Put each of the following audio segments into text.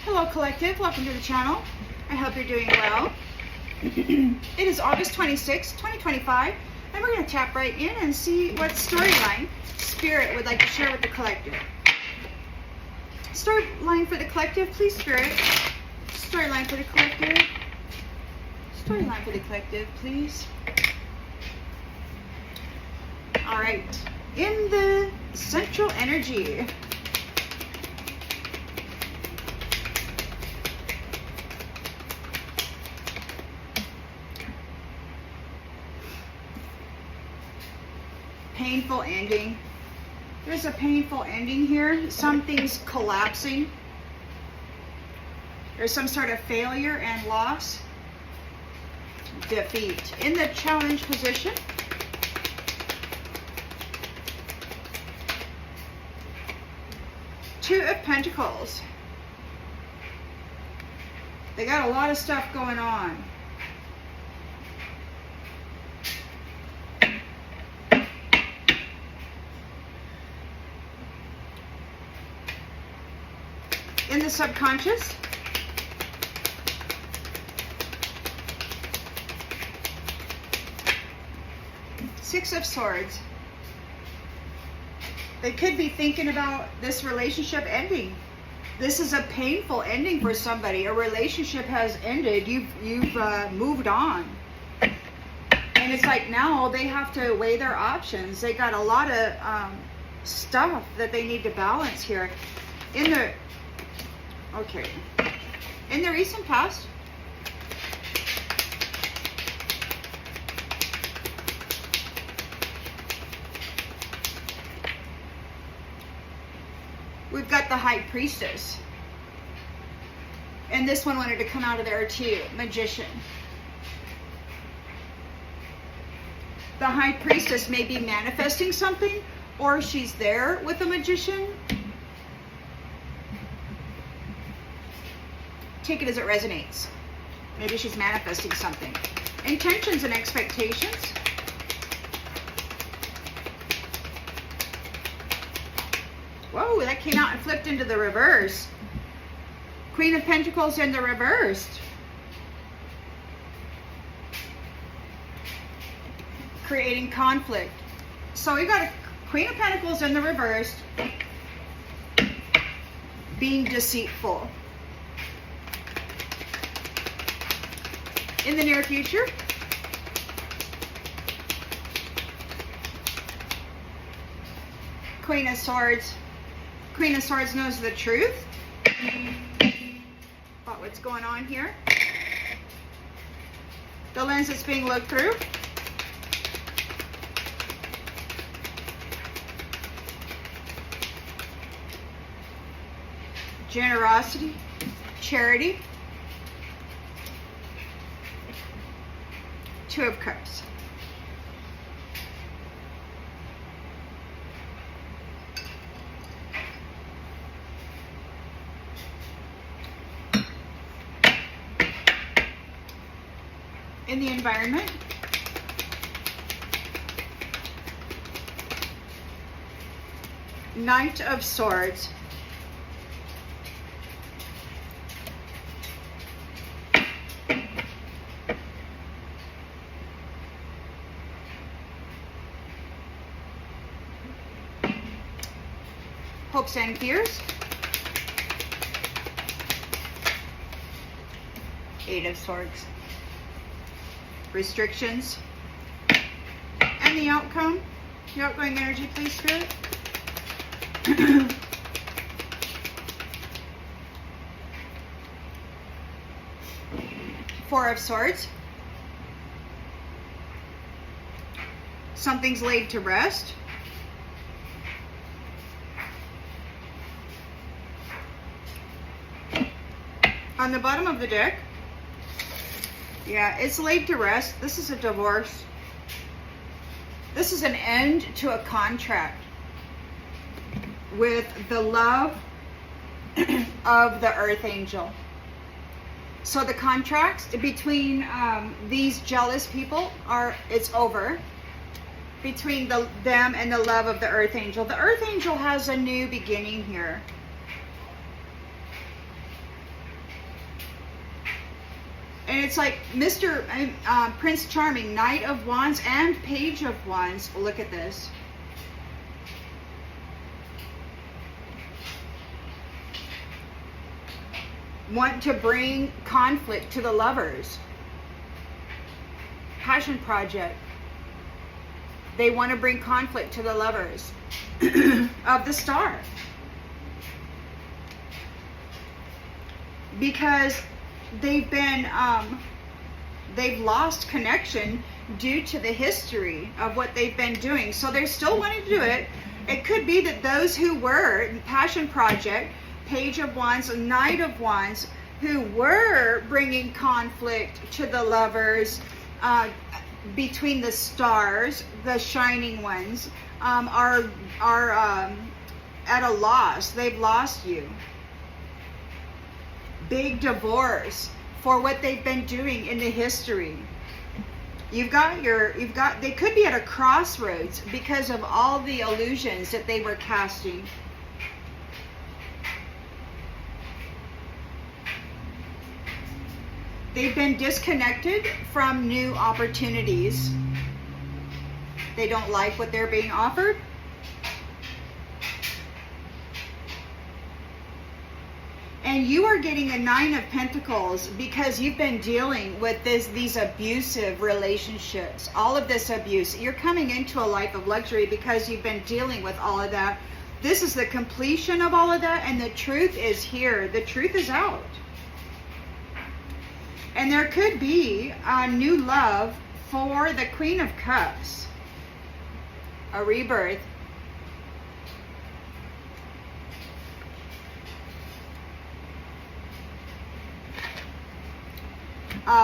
Hello collective, welcome to the channel. I hope you're doing well. It is August 26, 2025, and we're going to tap right in and see what storyline Spirit would like to share with the collective. Storyline for the collective, please Spirit. Storyline for the collective. Storyline for the collective, please. Alright, in the central energy. Painful ending. There's a painful ending here. Something's collapsing. There's some sort of failure and loss. Defeat. In the challenge position. Two of Pentacles. They got a lot of stuff going on. In the subconscious, Six of Swords. They could be thinking about this relationship ending. This is a painful ending for somebody. A relationship has ended. You've moved on. And it's like now they have to weigh their options. They got a lot of stuff that they need to balance here. In the recent past, we've got the High Priestess. And this one wanted to come out of there too. Magician. The High Priestess may be manifesting something, or she's there with the Magician. Take it as it resonates. Maybe she's manifesting something. Intentions and expectations. Whoa, that came out and flipped into the reverse. Queen of Pentacles in the reversed. Creating conflict. So we got a Queen of Pentacles in the reversed. Being deceitful. In the near future, Queen of Swords. Queen of Swords knows the truth about what's going on here. The lens that's being looked through. Generosity, charity. Two of Cups. In the environment, Knight of Swords. Hopes and fears. Eight of Swords. Restrictions. And the outcome. The outgoing energy, please, Spirit. Four of Swords. Something's laid to rest. On the bottom of the deck, yeah, it's laid to rest. This is a divorce. This is an end to a contract with the love of the Earth Angel. So the contracts between these jealous people it's over. Between them and the love of the Earth Angel. The Earth Angel has a new beginning here. And it's like Mr. Prince Charming, Knight of Wands and Page of Wands. Look at this. Want to bring conflict to the lovers. Passion project. They want to bring conflict to the lovers of the star. Because they've been, they've lost connection due to the history of what they've been doing. So they're still wanting to do it. It could be that those who were Passion Project, Page of Wands, Knight of Wands, who were bringing conflict to the lovers between the stars, the shining ones, are at a loss. They've lost you. Big divorce for what they've been doing in the history. They could be at a crossroads because of all the illusions that they were casting. They've been disconnected from new opportunities. They don't like what they're being offered. And you are getting a 9 of Pentacles because you've been dealing with these abusive relationships, all of this abuse. You're coming into a life of luxury because you've been dealing with all of that. This is the completion of all of that, and the truth is here. The truth is out. And there could be a new love for the Queen of Cups. A rebirth.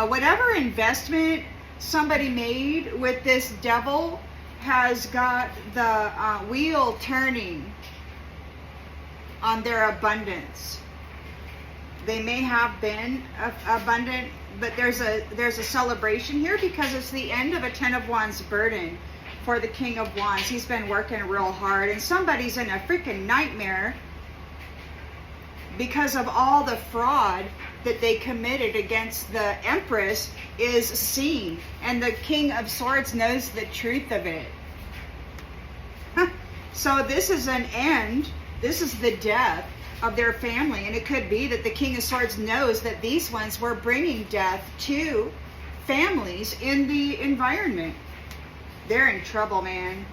Whatever investment somebody made with this devil has got the wheel turning on their abundance. They may have been abundant, but there's a celebration here because it's the end of a 10 of Wands burden for the King of Wands. He's been working real hard, and somebody's in a freaking nightmare because of all the fraud that they committed against the Empress is seen, and the King of Swords knows the truth of it. So this is an end. This is the death of their family, and it could be that the King of Swords knows that these ones were bringing death to families in the environment. They're in trouble, man.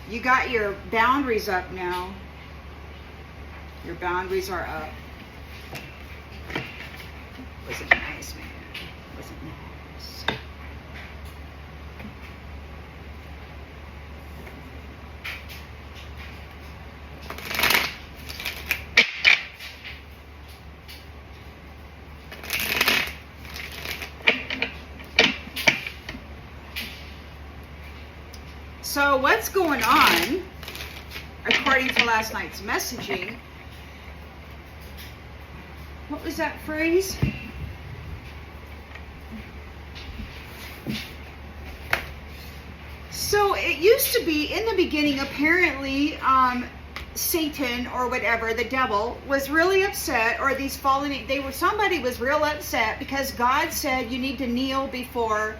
You got your boundaries up now. Your boundaries are up. Wasn't nice, man. Wasn't nice. So what's going on, according to last night's messaging? What was that phrase? So it used to be in the beginning, apparently, Satan or whatever, the devil, was really upset, or these fallen, somebody was real upset because God said you need to kneel before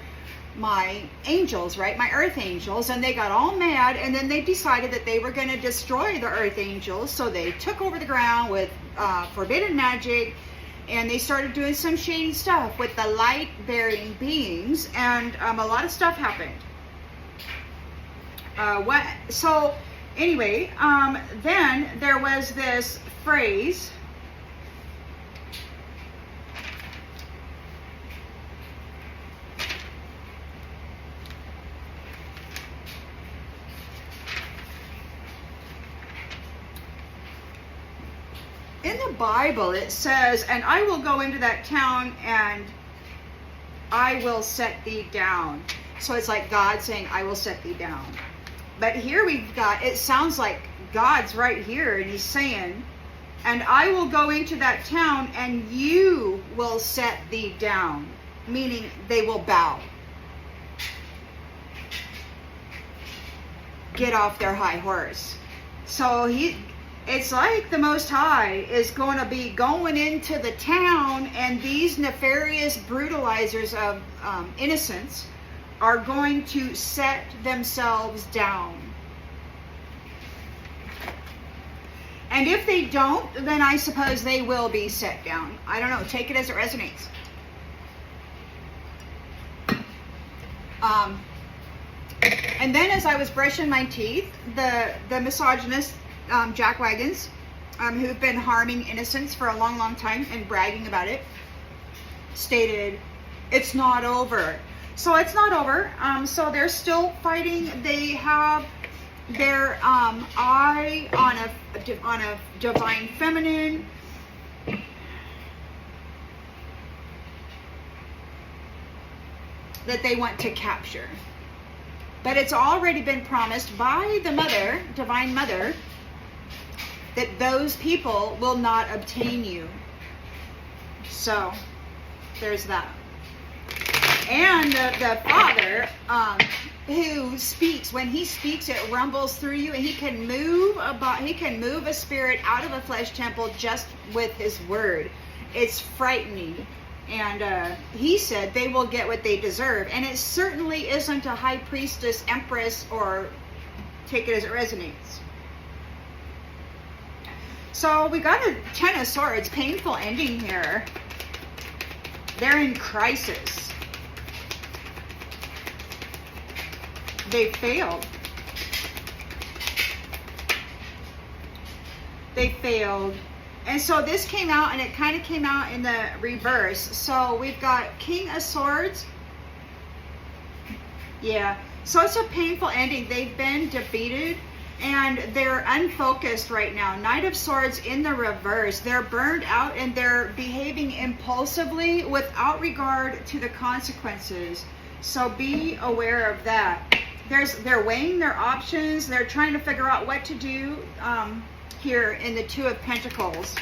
my angels, right? My earth angels. And they got all mad, and then they decided that they were going to destroy the earth angels. So they took over the ground with forbidden magic, and they started doing some shady stuff with the light-bearing beings, and a lot of stuff happened. So anyway, then there was this phrase, in the Bible. It says, and I will go into that town and I will set thee down. So it's like God saying, I will set thee down. But here we've got, it sounds like God's right here, and he's saying, and I will go into that town and you will set thee down. Meaning they will bow. Get off their high horse. So It's like the Most High is going to be going into the town, and these nefarious brutalizers of innocence are going to set themselves down. And if they don't, then I suppose they will be set down. I don't know. Take it as it resonates. And then as I was brushing my teeth, the misogynist jackwagons who've been harming innocents for a long, long time and bragging about it stated, it's not over. So it's not over. So they're still fighting. They have their eye on a divine feminine. That they want to capture. But it's already been promised by the mother, divine mother, that those people will not obtain you. So there's that. And the Father, who speaks, when he speaks, it rumbles through you, and he can move a spirit out of a flesh temple just with his word. It's frightening. And he said they will get what they deserve. And it certainly isn't a high priestess, empress, or take it as it resonates. So we got a 10 of Swords, painful ending here. They're in crisis. They failed. They failed. And so this came out, and it kind of came out in the reverse. So we've got King of Swords. Yeah. So it's a painful ending. They've been defeated, and they're unfocused right now. Knight of Swords in the reverse. They're burned out, and they're behaving impulsively without regard to the consequences. So be aware of that. They're weighing their options. They're trying to figure out what to do. Here in the Two of Pentacles.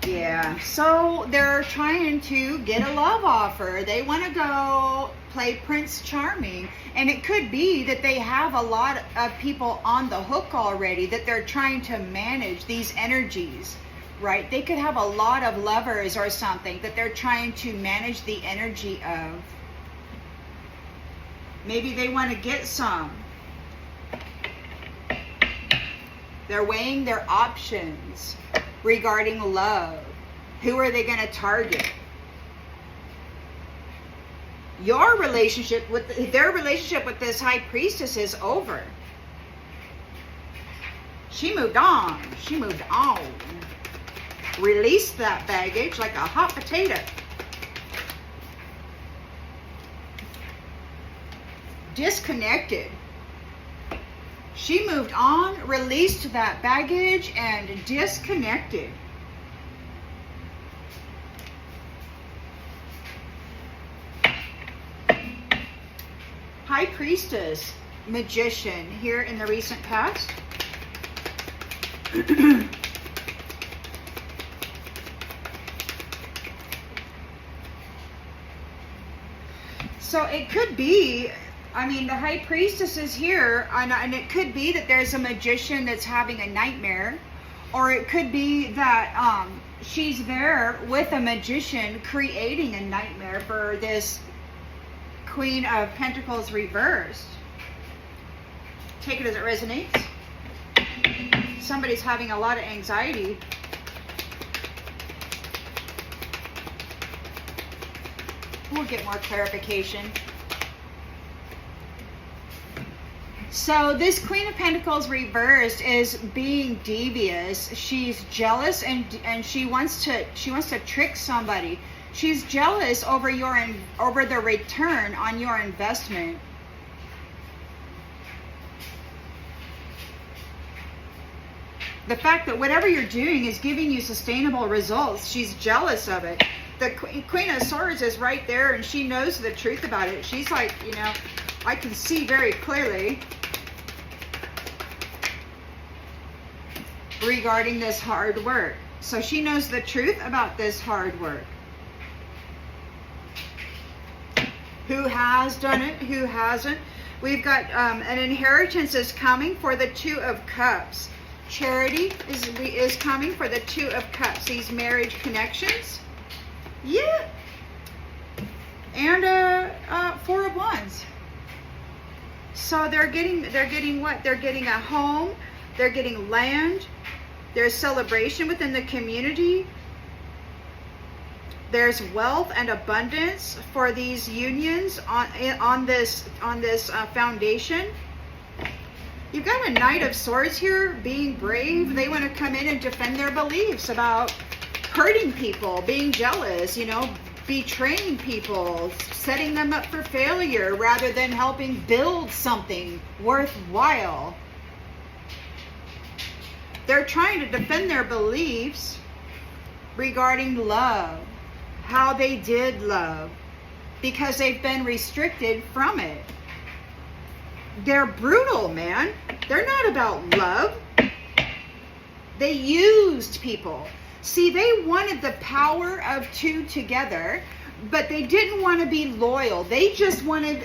Yeah, so they're trying to get a love offer. They want to go play Prince Charming. And it could be that they have a lot of people on the hook already, that they're trying to manage these energies, right? They could have a lot of lovers or something that they're trying to manage the energy of. Maybe they want to get some. They're weighing their options regarding love. Who are they going to target? Their relationship with this high priestess is over. She moved on. She moved on. Released that baggage like a hot potato. Disconnected. She moved on, released that baggage, and disconnected. High Priestess, Magician here in the recent past. So it could be, I mean, the High Priestess is here, and it could be that there's a magician that's having a nightmare, or it could be that she's there with a magician creating a nightmare for this Queen of Pentacles reversed. Take it as it resonates. Somebody's having a lot of anxiety. We'll get more clarification. So this Queen of Pentacles reversed is being devious. She's jealous, and she wants to trick somebody. She's jealous over the return on your investment. The fact that whatever you're doing is giving you sustainable results. She's jealous of it. The Queen of Swords is right there, and she knows the truth about it. She's like, you know, I can see very clearly regarding this hard work. So she knows the truth about this hard work. Who has done it? Who hasn't? We've got an inheritance is coming for the Two of Cups. Charity is coming for the Two of Cups. These marriage connections. Yeah. And Four of Wands. So they're getting what? They're getting a home. They're getting land. There's celebration within the community. There's wealth and abundance for these unions on this foundation. You've got a Knight of Swords here, being brave. They want to come in and defend their beliefs about hurting people, being jealous, you know, betraying people, setting them up for failure rather than helping build something worthwhile. They're trying to defend their beliefs regarding love, how they did love, because they've been restricted from it. They're brutal, man. They're not about love. They used people. See, they wanted the power of two together, but they didn't want to be loyal. They just wanted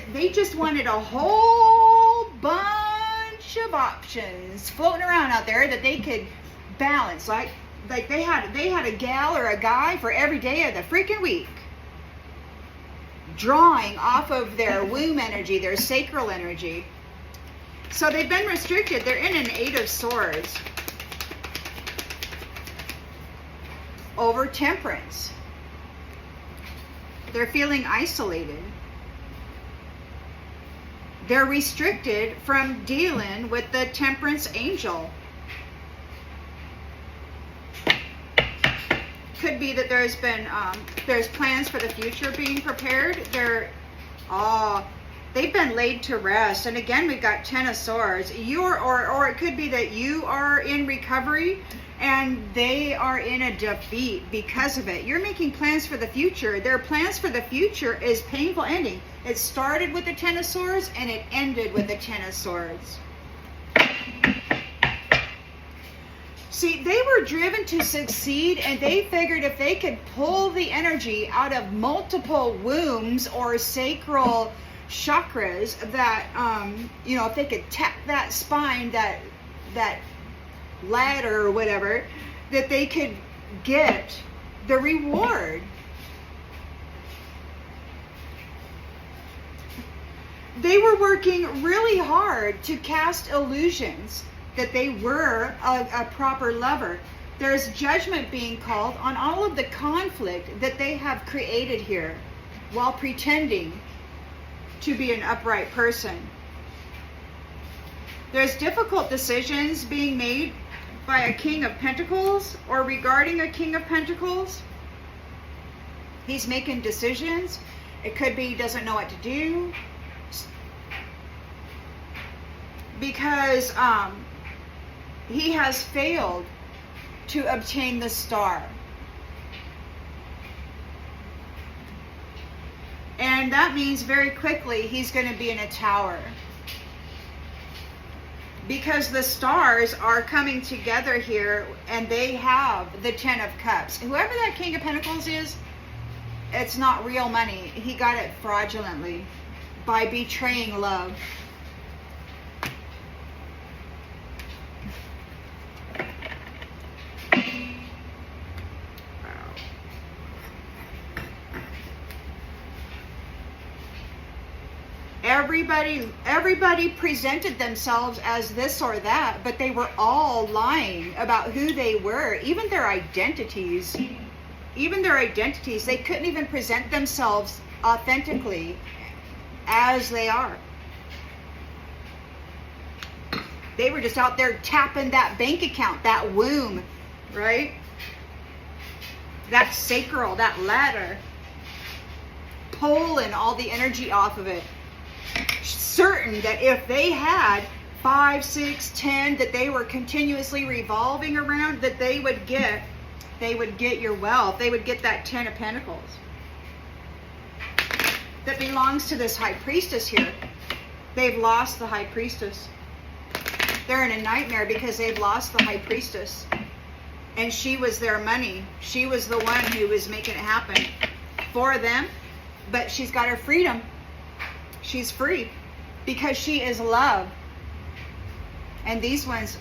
a whole bunch of options floating around out there that they could balance. Like they had a gal or a guy for every day of the freaking week, drawing off of their womb energy, their sacral energy. So they've been restricted. They're in an Eight of Swords over temperance. They're feeling isolated. They're restricted from dealing with the temperance angel. Could be that there's been there's plans for the future being prepared. They've been laid to rest. And again, we've got Ten of Swords. Or it could be that you are in recovery and they are in a defeat because of it. You're making plans for the future. Their plans for the future is painful ending. It started with the Ten of Swords and it ended with the Ten of Swords. See, they were driven to succeed, and they figured if they could pull the energy out of multiple wombs or sacral chakras, that if they could tap that spine, that ladder or whatever, that they could get the reward. They were working really hard to cast illusions that they were a proper lover. There's judgment being called on all of the conflict that they have created here while pretending to be an upright person. There's difficult decisions being made by a King of Pentacles or regarding a King of Pentacles. He's making decisions. It could be he doesn't know what to do because he has failed to obtain the star. And that means very quickly he's going to be in a tower. Because the stars are coming together here and they have the Ten of Cups. Whoever that King of Pentacles is, it's not real money. He got it fraudulently by betraying love. Everybody presented themselves as this or that, but they were all lying about who they were, even their identities. They couldn't even present themselves authentically as they are. They were just out there tapping that bank account, that womb, right? That sacral, that ladder, pulling all the energy off of it. Certain that if they had 5, 6, 10 that they were continuously revolving around, that they would get your wealth. They would get that 10 of Pentacles that belongs to this High Priestess here. They've lost the High Priestess. They're in a nightmare because they've lost the High Priestess, and she was their money. She was the one who was making it happen for them, but she's got her freedom. She's free because she is love. And these ones,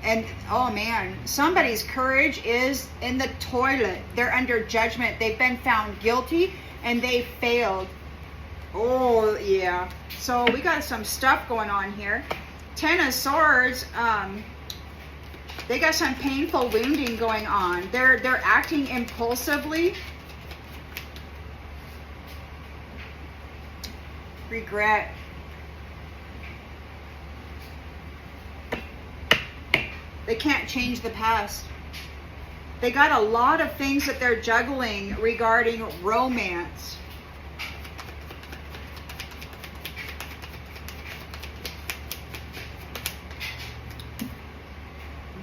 and oh man, somebody's courage is in the toilet. They're under judgment. They've been found guilty and they failed. Oh yeah. So we got some stuff going on here. Ten of Swords, they got some painful wounding going on. They're acting impulsively. Regret. They can't change the past. They got a lot of things that they're juggling regarding romance.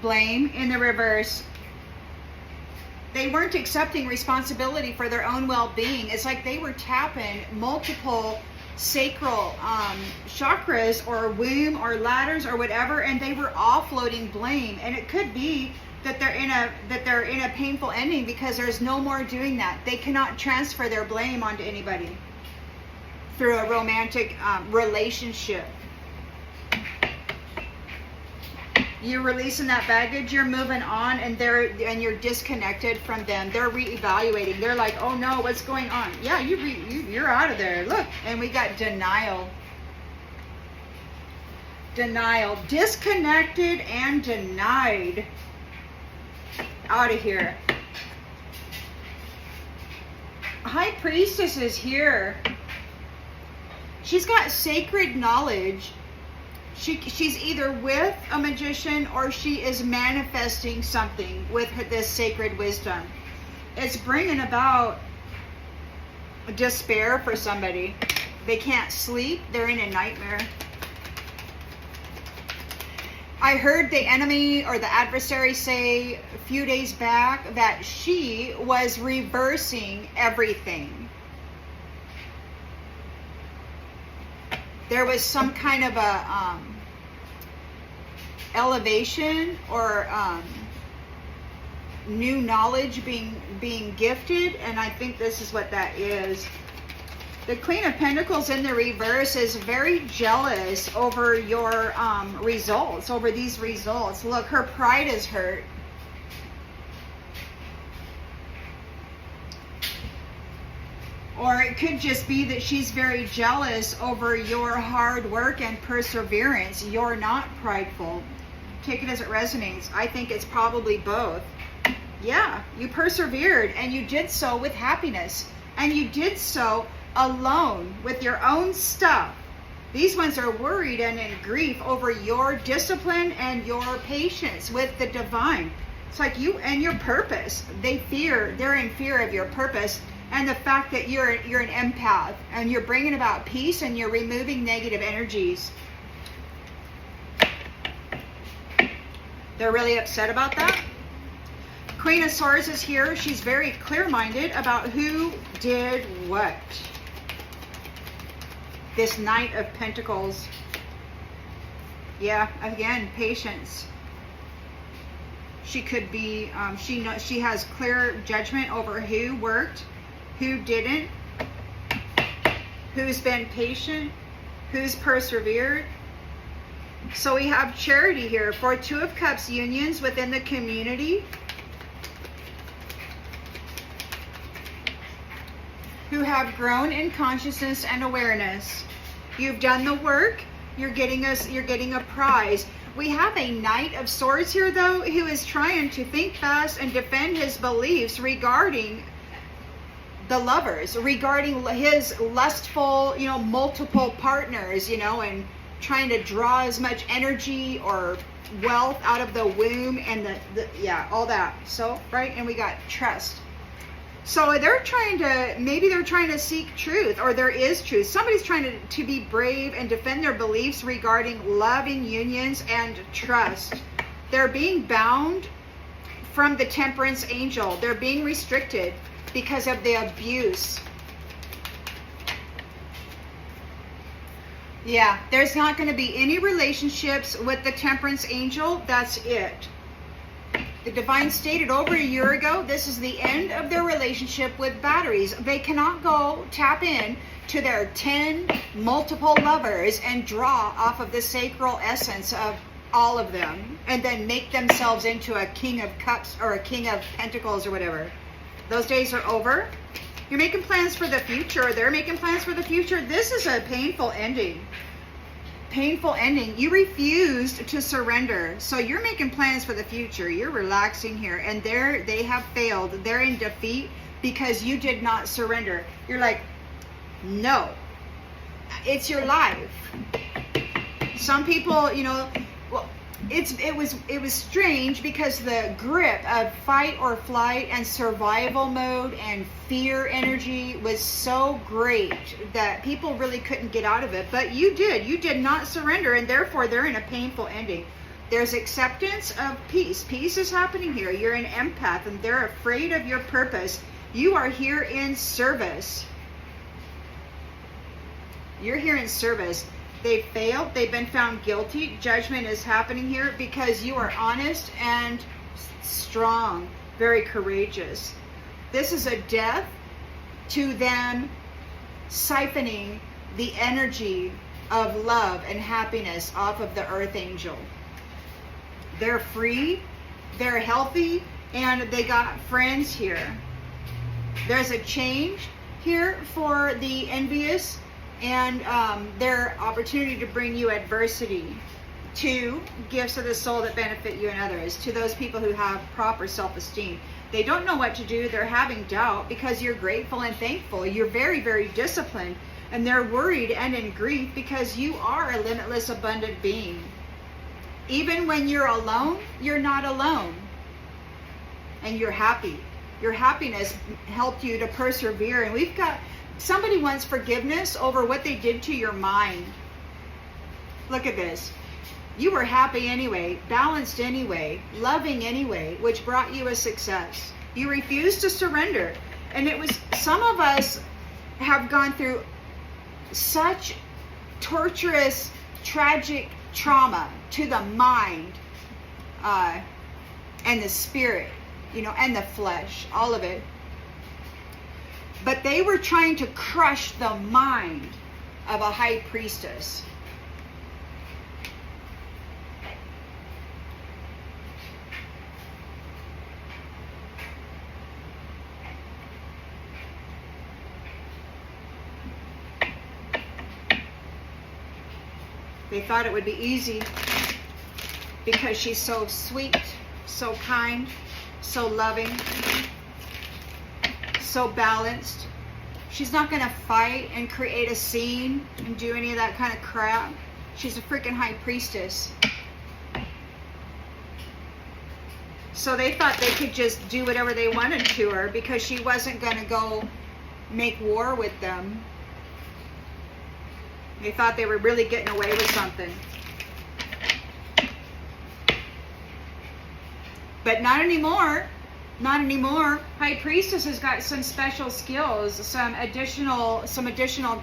Blame in the reverse. They weren't accepting responsibility for their own well-being. It's like they were tapping multiple sacral chakras or womb or ladders or whatever, and they were offloading blame. And it could be that they're in a painful ending because there's no more doing that. They cannot transfer their blame onto anybody through a romantic relationship. You're releasing that baggage, you're moving on, and you're disconnected from them. They're reevaluating. They're like, oh no, what's going on? Yeah, you're out of there. Look, and we got denial. Denial. Disconnected and denied. Out of here. High Priestess is here. She's got sacred knowledge. She's either with a magician or she is manifesting something with this sacred wisdom. It's bringing about despair for somebody. They can't sleep. They're in a nightmare. I heard the enemy or the adversary say a few days back that she was reversing everything. There was some kind of a elevation or new knowledge being gifted, and I think this is what that is. The Queen of Pentacles in the reverse is very jealous over your results, over these results. Look, her pride is hurt. Or it could just be that she's very jealous over your hard work and perseverance. You're not prideful. Take it as it resonates. I think it's probably both. Yeah, you persevered and you did so with happiness. And you did so alone with your own stuff. These ones are worried and in grief over your discipline and your patience with the divine. It's like you and your purpose. They're in fear of your purpose. And the fact that you're an empath and you're bringing about peace and you're removing negative energies. They're really upset about that. Queen of Swords is here. She's very clear-minded about who did what. This Knight of Pentacles. Yeah, again, patience. She could be, she has clear judgment over who worked, who didn't, who's been patient, who's persevered. So we have Charity here for Two of Cups unions within the community who have grown in consciousness and awareness. You've done the work. You're getting a prize. We have a Knight of Swords here, though, who is trying to think fast and defend his beliefs regarding the lovers, regarding his lustful, multiple partners, and trying to draw as much energy or wealth out of the womb and all that. So, right, and we got trust. So they're trying to seek truth, or there is truth. Somebody's trying to be brave and defend their beliefs regarding loving unions and trust. They're being bound from the temperance angel. They're being restricted because of the abuse. Yeah, there's not going to be any relationships with the temperance angel. That's it. The divine stated over a year ago, this is the end of their relationship with batteries. They cannot go tap in to their 10 multiple lovers and draw off of the sacral essence of all of them and then make themselves into a king of cups or a king of pentacles or whatever. Those days are over. You're making plans for the future. They're making plans for the future. This is a painful ending. Painful ending. You refused to surrender. So you're making plans for the future. You're relaxing here. And they have failed. They're in defeat because you did not surrender. You're like, no. It's your life. Some people, you know, well, it was strange because the grip of fight or flight and survival mode and fear energy was so great that people really couldn't get out of it. But you did not surrender, and therefore they're in a painful ending. There's acceptance of peace. Peace is happening here. You're an empath and they're afraid of your purpose. You are here in service. You're here in service. They failed. They've been found guilty. Judgment is happening here because you are honest and strong, very courageous. This is a death to them siphoning the energy of love and happiness off of the earth angel. They're free, they're healthy, and they got friends here. There's a change here for the envious and their opportunity to bring you adversity. 2, gifts of the soul that benefit you and others. To those people who have proper self-esteem. They don't know what to do. They're having doubt because you're grateful and thankful. You're very, very disciplined. And they're worried and in grief because you are a limitless, abundant being. Even when you're alone, you're not alone. And you're happy. Your happiness helped you to persevere. And we've got... Somebody wants forgiveness over what they did to your mind. Look at this. You were happy anyway, balanced anyway, loving anyway, which brought you a success. You refused to surrender. And it was, some of us have gone through such torturous, tragic trauma to the mind and the spirit, you know, and the flesh, all of it. But they were trying to crush the mind of a high priestess. They thought it would be easy because she's so sweet, so kind, so loving, so balanced. She's not going to fight and create a scene and do any of that kind of crap. She's a freaking high priestess. So they thought they could just do whatever they wanted to her because she wasn't going to go make war with them. They thought they were really getting away with something. But not anymore. Not anymore. High Priestess has got some special skills, some additional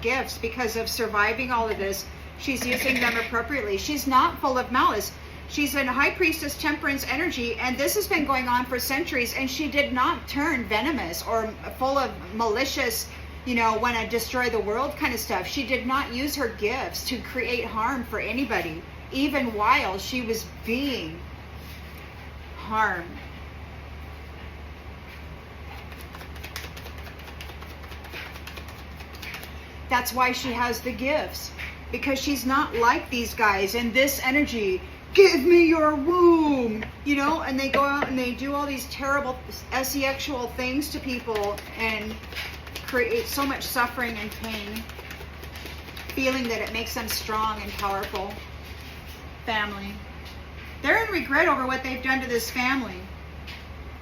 gifts because of surviving all of this. She's using them appropriately. She's not full of malice. She's in High Priestess temperance energy, and this has been going on for centuries, and she did not turn venomous or full of malicious, you know, want to destroy the world kind of stuff. She did not use her gifts to create harm for anybody, even while she was being harmed. That's why she has the gifts, because she's not like these guys and this energy. Give me your womb, you know, and they go out and they do all these terrible sexual things to people and create so much suffering and pain, feeling that it makes them strong and powerful. Family. They're in regret over what they've done to this family.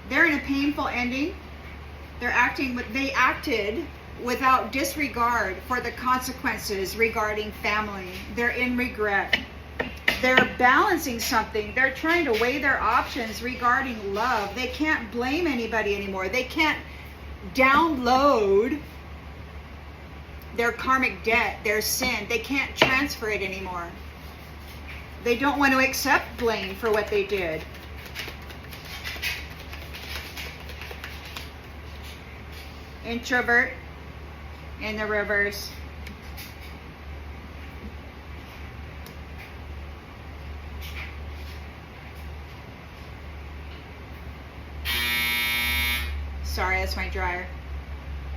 They're in a painful ending. They acted without disregard for the consequences regarding family. They're in regret. They're balancing something. They're trying to weigh their options regarding love. They can't blame anybody anymore. They can't download their karmic debt, their sin. They can't transfer it anymore. They don't want to accept blame for what they did. introvert in the reverse. Sorry, that's my dryer.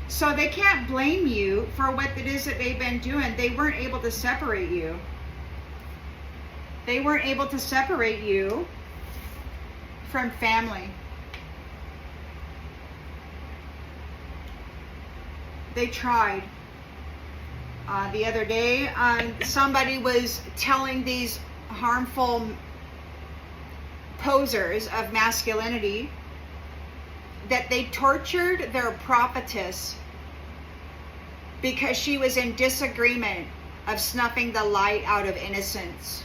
So they can't blame you for what it is that they've been doing. They weren't able to separate you. They weren't able to separate you from family. They tried. The other day, somebody was telling these harmful posers of masculinity that they tortured their prophetess because she was in disagreement of snuffing the light out of innocence.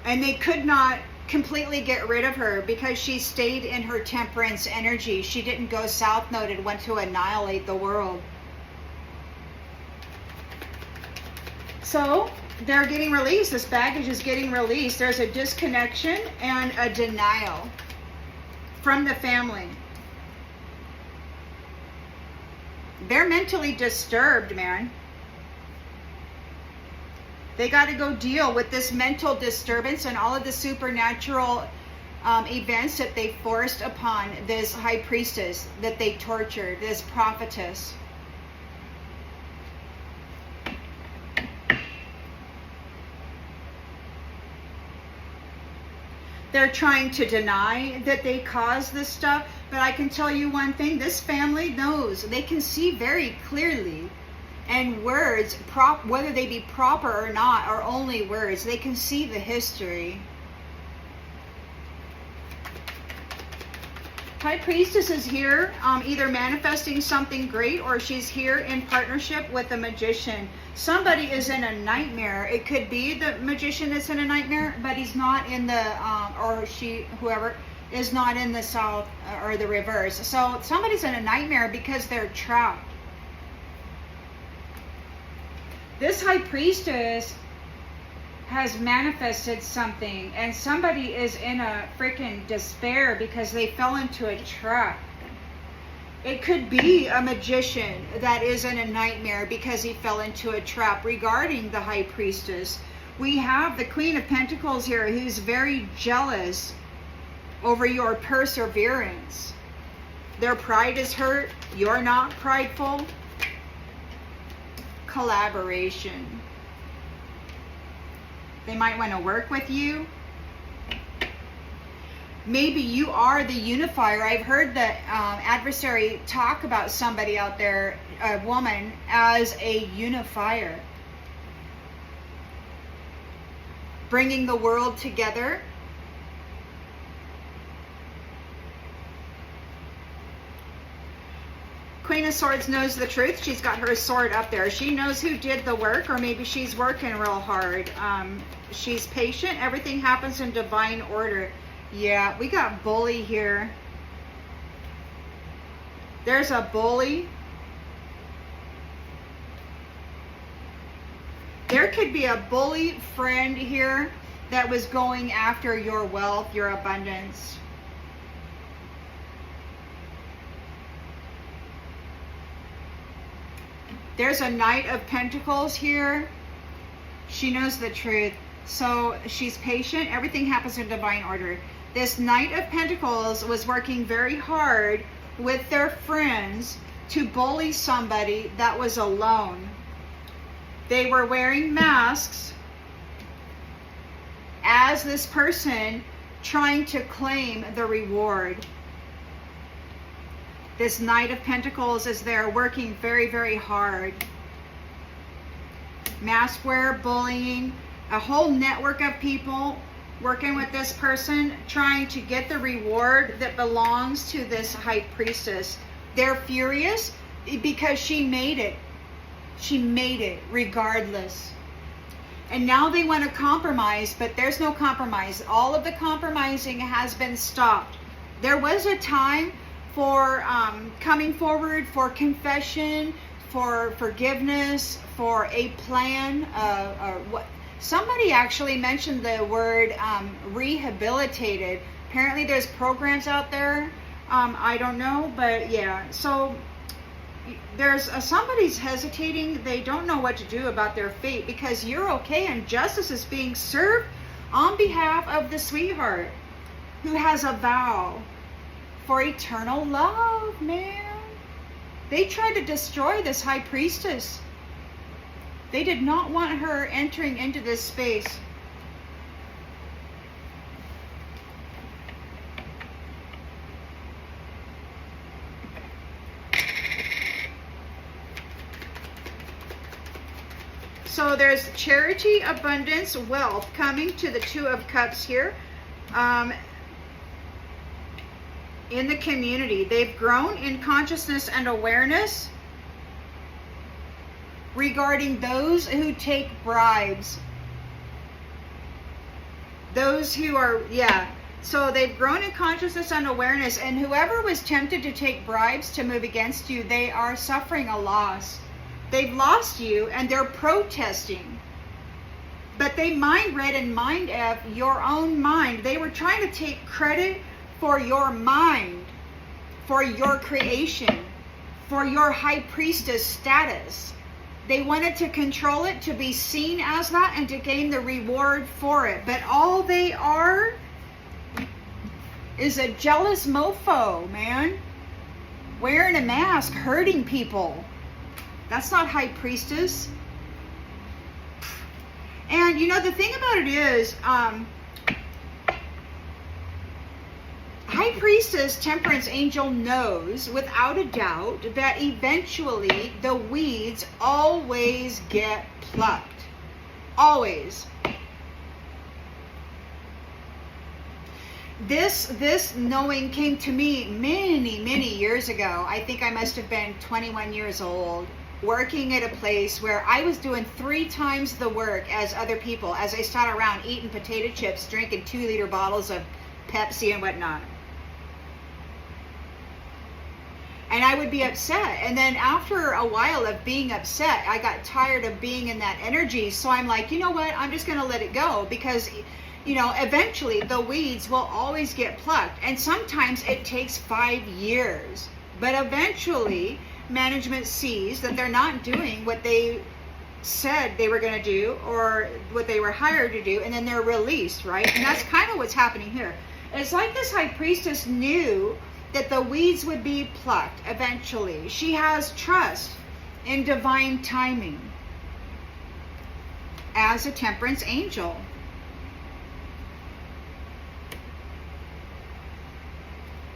And they could not completely get rid of her because she stayed in her temperance energy. She didn't go south node and went to annihilate the world. So they're getting released. This baggage is getting released. There's a disconnection and a denial from the family. They're mentally disturbed, man. They got to go deal with this mental disturbance and all of the supernatural events that they forced upon this high priestess, that they tortured, this prophetess. They're trying to deny that they caused this stuff, but I can tell you one thing, this family knows. They can see very clearly, and words, whether they be proper or not, are only words. They can see the history. High Priestess is here, either manifesting something great, or she's here in partnership with a magician. Somebody is in a nightmare. It could be the magician that's in a nightmare, but he's not in the, or she, whoever, is not in the south or the reverse. So somebody's in a nightmare because they're trapped. This High Priestess has manifested something, and somebody is in a freaking despair because they fell into a trap. It could be a magician that is in a nightmare because he fell into a trap. Regarding the High Priestess, we have the Queen of Pentacles here, who's very jealous over your perseverance. Their pride is hurt. You're not prideful. Collaboration. They might want to work with you. Maybe you are the unifier. I've heard the adversary talk about somebody out there, a woman, as a unifier. Bringing the world together. Queen of Swords knows the truth. She's got her sword up there. She knows who did the work, or maybe she's working real hard. She's patient. Everything happens in divine order. Yeah, we got bully here. There's a bully. There could be a bully friend here that was going after your wealth, your abundance. There's a Knight of Pentacles here. She knows the truth. So she's patient. Everything happens in divine order. This Knight of Pentacles was working very hard with their friends to bully somebody that was alone. They were wearing masks as this person trying to claim the reward. This Knight of Pentacles is there working very, very hard. Mask wear, bullying, a whole network of people working with this person, trying to get the reward that belongs to this High Priestess. They're furious because she made it. She made it regardless. And now they want to compromise, but there's no compromise. All of the compromising has been stopped. There was a time for coming forward, for confession, for forgiveness, for a plan. Somebody actually mentioned the word rehabilitated. Apparently there's programs out there I don't know, but yeah. So there's somebody's hesitating. They don't know what to do about their fate because you're okay and justice is being served on behalf of the sweetheart who has a vow for eternal love, man. They tried to destroy this high priestess. They did not want her entering into this space. So there's charity, abundance, wealth coming to the Two of Cups here. In the community, they've grown in consciousness and awareness regarding those who take bribes. Those who are, yeah. So they've grown in consciousness and awareness, and whoever was tempted to take bribes to move against you, they are suffering a loss. They've lost you and they're protesting. But they mind read and mind F your own mind. They were trying to take credit for your mind, for your creation, for your high priestess status. They wanted to control it, to be seen as that, and to gain the reward for it. But all they are is a jealous mofo, man. Wearing a mask, hurting people. That's not high priestess. And you know, the thing about it is, high priestess, temperance angel knows without a doubt that eventually the weeds always get plucked. Always. This knowing came to me many years ago. I think I must have been 21 years old, working at a place where I was doing 3 times the work as other people, as I sat around eating potato chips, drinking 2-liter bottles of Pepsi and whatnot. And I would be upset. And then after a while of being upset, I got tired of being in that energy. So I'm like, you know what? I'm just going to let it go, because, you know, eventually the weeds will always get plucked. And sometimes it takes 5 years. But eventually management sees that they're not doing what they said they were going to do or what they were hired to do, and then they're released, right? And that's kind of what's happening here. It's like this high priestess knew that the weeds would be plucked eventually. She has trust in divine timing as a temperance angel.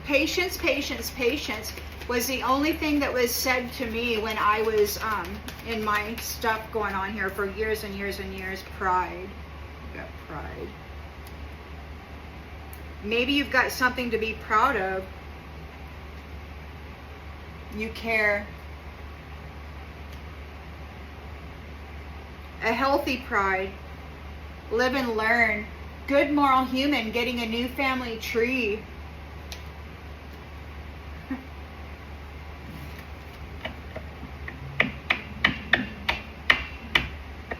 Patience, patience, patience was the only thing that was said to me when I was in my stuff going on here for years and years and years. Pride. You got pride. Maybe you've got something to be proud of. You care. A healthy pride. Live and learn. Good moral human getting a new family tree.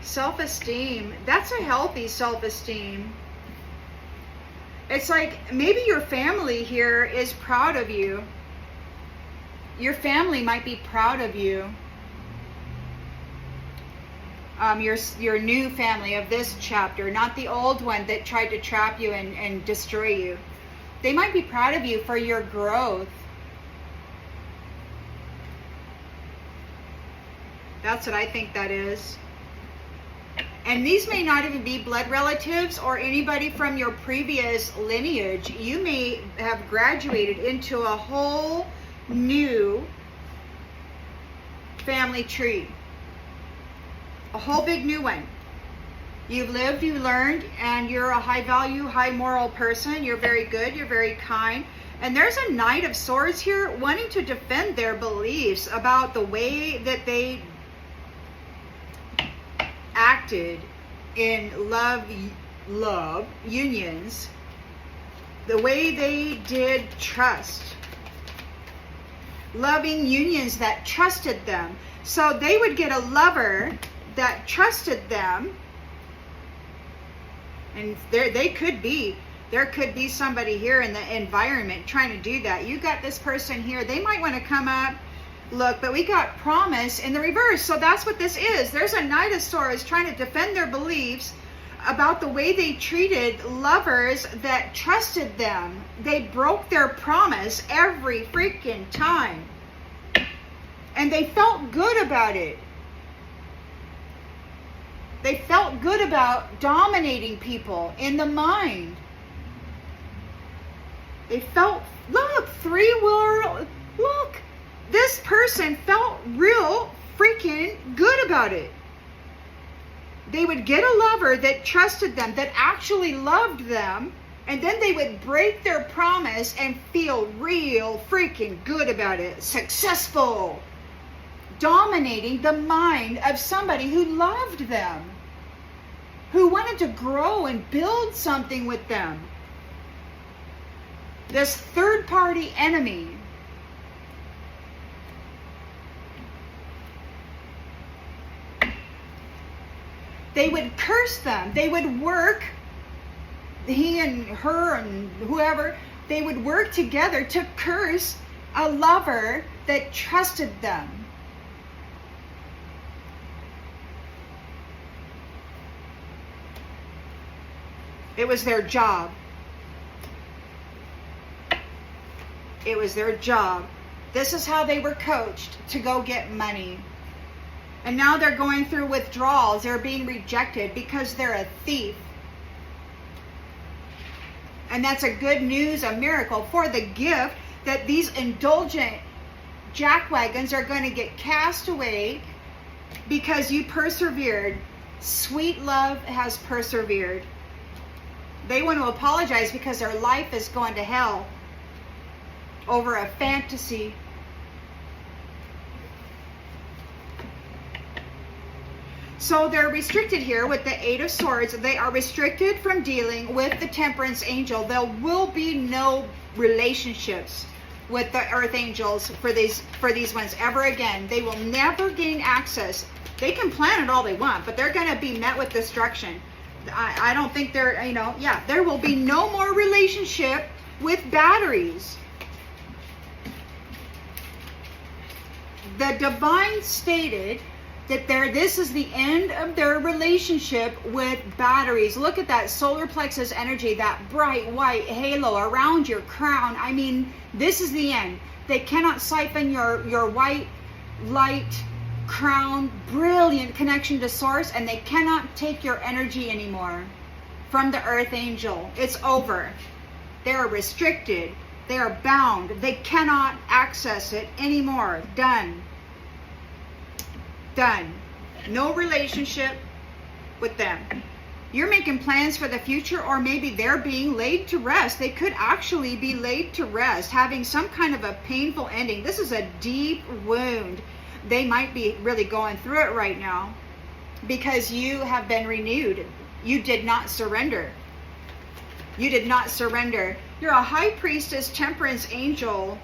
Self-esteem. That's a healthy self-esteem. It's like maybe your family here is proud of you. Your family might be proud of you. Your new family of this chapter, not the old one that tried to trap you and destroy you. They might be proud of you for your growth. That's what I think that is. And these may not even be blood relatives or anybody from your previous lineage. You may have graduated into a whole new family tree. A whole big new one. You've lived, you learned, and you're a high value, high moral person. You're very good, you're very kind. And there's a Knight of Swords here wanting to defend their beliefs about the way that they acted in love unions, the way they did trust, loving unions that trusted them. So they would get a lover that trusted them, and they could be There could be somebody here in the environment trying to do that. You got this person here. They might want to come up. Look, but we got promise in the reverse. So that's what this is. There's a Knight of Swords trying to defend their beliefs about the way they treated lovers that trusted them. They broke their promise every freaking time. And they felt good about it. They felt good about dominating people in the mind. They felt, look, look, this person felt real freaking good about it. They would get a lover that trusted them, that actually loved them, and then they would break their promise and feel real freaking good about it. Successful. Dominating the mind of somebody who loved them, who wanted to grow and build something with them. This third-party enemy. They would curse them. They would work, he and her and whoever, they would work together to curse a lover that trusted them. It was their job. It was their job. This is how they were coached to go get money. And now they're going through withdrawals. They're being rejected because they're a thief. And that's a good news, a miracle for the gift that these indulgent jackwagons are going to get cast away because you persevered. Sweet love has persevered. They want to apologize because their life is going to hell over a fantasy. So they're restricted here with the Eight of Swords. They are restricted from dealing with the Temperance Angel. There will be no relationships with the Earth Angels for these ones ever again. They will never gain access. They can plan it all they want, but they're going to be met with destruction. I don't think they're, there will be no more relationship with batteries. The divine stated that this is the end of their relationship with batteries. Look at that solar plexus energy, that bright white halo around your crown. I mean, this is the end. They cannot siphon your white light crown, brilliant connection to source, and they cannot take your energy anymore from the Earth Angel. It's over. They are restricted. They are bound. They cannot access it anymore. Done. Done. No relationship with them. You're making plans for the future, or maybe they're being laid to rest. They could actually be laid to rest, having some kind of a painful ending. This is a deep wound. They might be really going through it right now because you have been renewed. You did not surrender. You did not surrender. You're a high priestess, temperance angel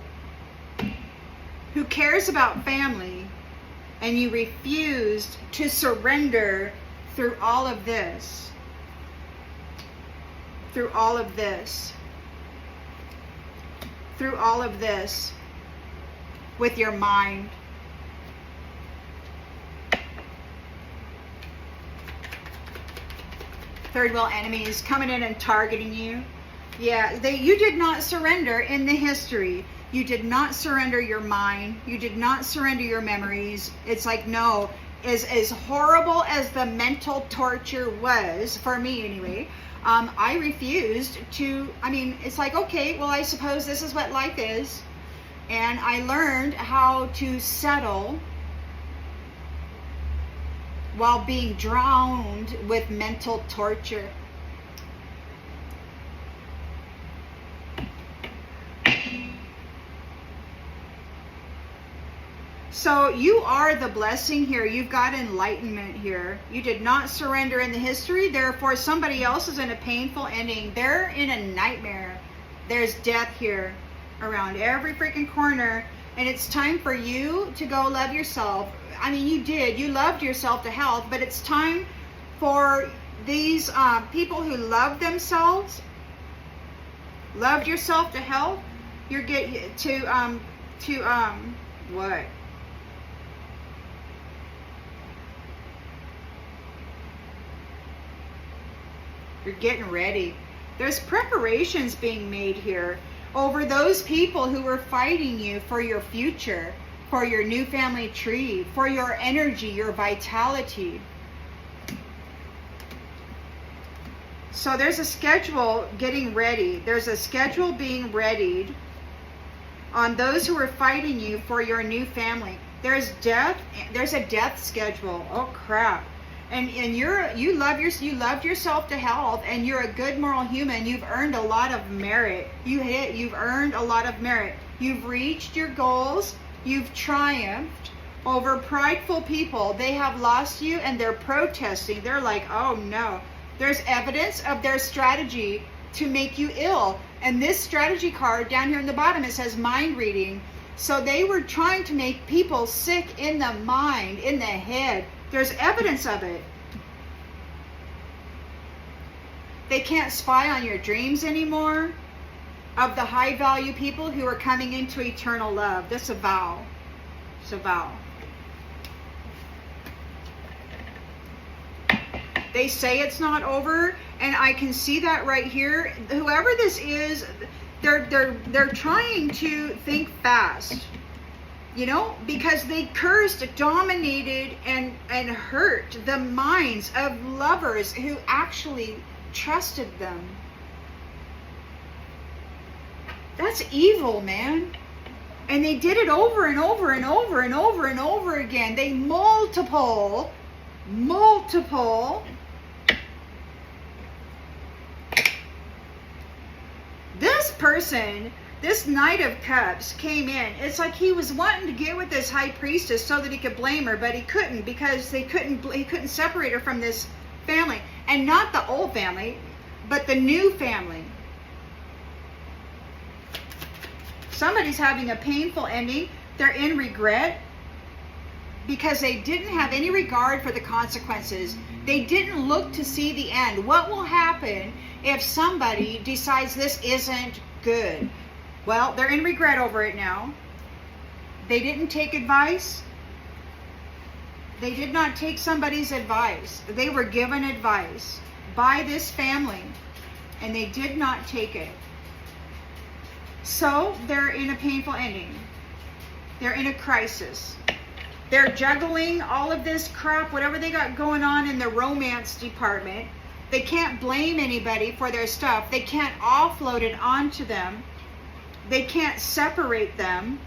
who cares about family, and you refused to surrender through all of this. Through all of this. Through all of this with your mind. Third wheel enemies coming in and targeting you. Yeah, you did not surrender in the history. You did not surrender your mind. You did not surrender your memories. It's like, no, as horrible as the mental torture was, for me anyway, I refused to, it's like, okay, well, I suppose this is what life is. And I learned how to settle while being drowned with mental torture. So you are the blessing here. You've got enlightenment here. You did not surrender in the history. Therefore, somebody else is in a painful ending. They're in a nightmare. There's death here around every freaking corner. And it's time for you to go love yourself. You did. You loved yourself to health. But it's time for these people who love themselves Loved yourself to health. You're what? You're getting ready. There's preparations being made here over those people who were fighting you for your future, for your new family tree, for your energy, your vitality. So there's a schedule getting ready. There's a schedule being readied on those who are fighting you for your new family. There's death. There's a death schedule. Oh crap! And you loved yourself to health, and you're a good moral human. You've earned a lot of merit. You've earned a lot of merit. You've reached your goals. You've triumphed over prideful people. They have lost you, and they're protesting. They're like, oh no. There's evidence of their strategy to make you ill. And this strategy card down here in the bottom, it says mind reading. So they were trying to make people sick in the mind, in the head. There's evidence of it. They can't spy on your dreams anymore of the high value people who are coming into eternal love. That's a vow. It's a vow. They say it's not over, and I can see that right here. Whoever this is, they're trying to think fast, you know, because they cursed, dominated, and hurt the minds of lovers who actually trusted them. That's evil, man. And they did it over and over and over and over and over again. They multiple. This person, this Knight of Cups came in. It's like he was wanting to get with this High Priestess so that he could blame her, but he couldn't, because he couldn't separate her from this family. And not the old family, but the new family. Somebody's having a painful ending. They're in regret because they didn't have any regard for the consequences. They didn't look to see the end. What will happen if somebody decides this isn't good? Well, they're in regret over it now. They didn't take advice. They did not take somebody's advice. They were given advice by this family, and they did not take it. So they're in a painful ending. They're in a crisis. They're juggling all of this crap, whatever they got going on in the romance department. They can't blame anybody for their stuff. They can't offload it onto them. They can't separate them.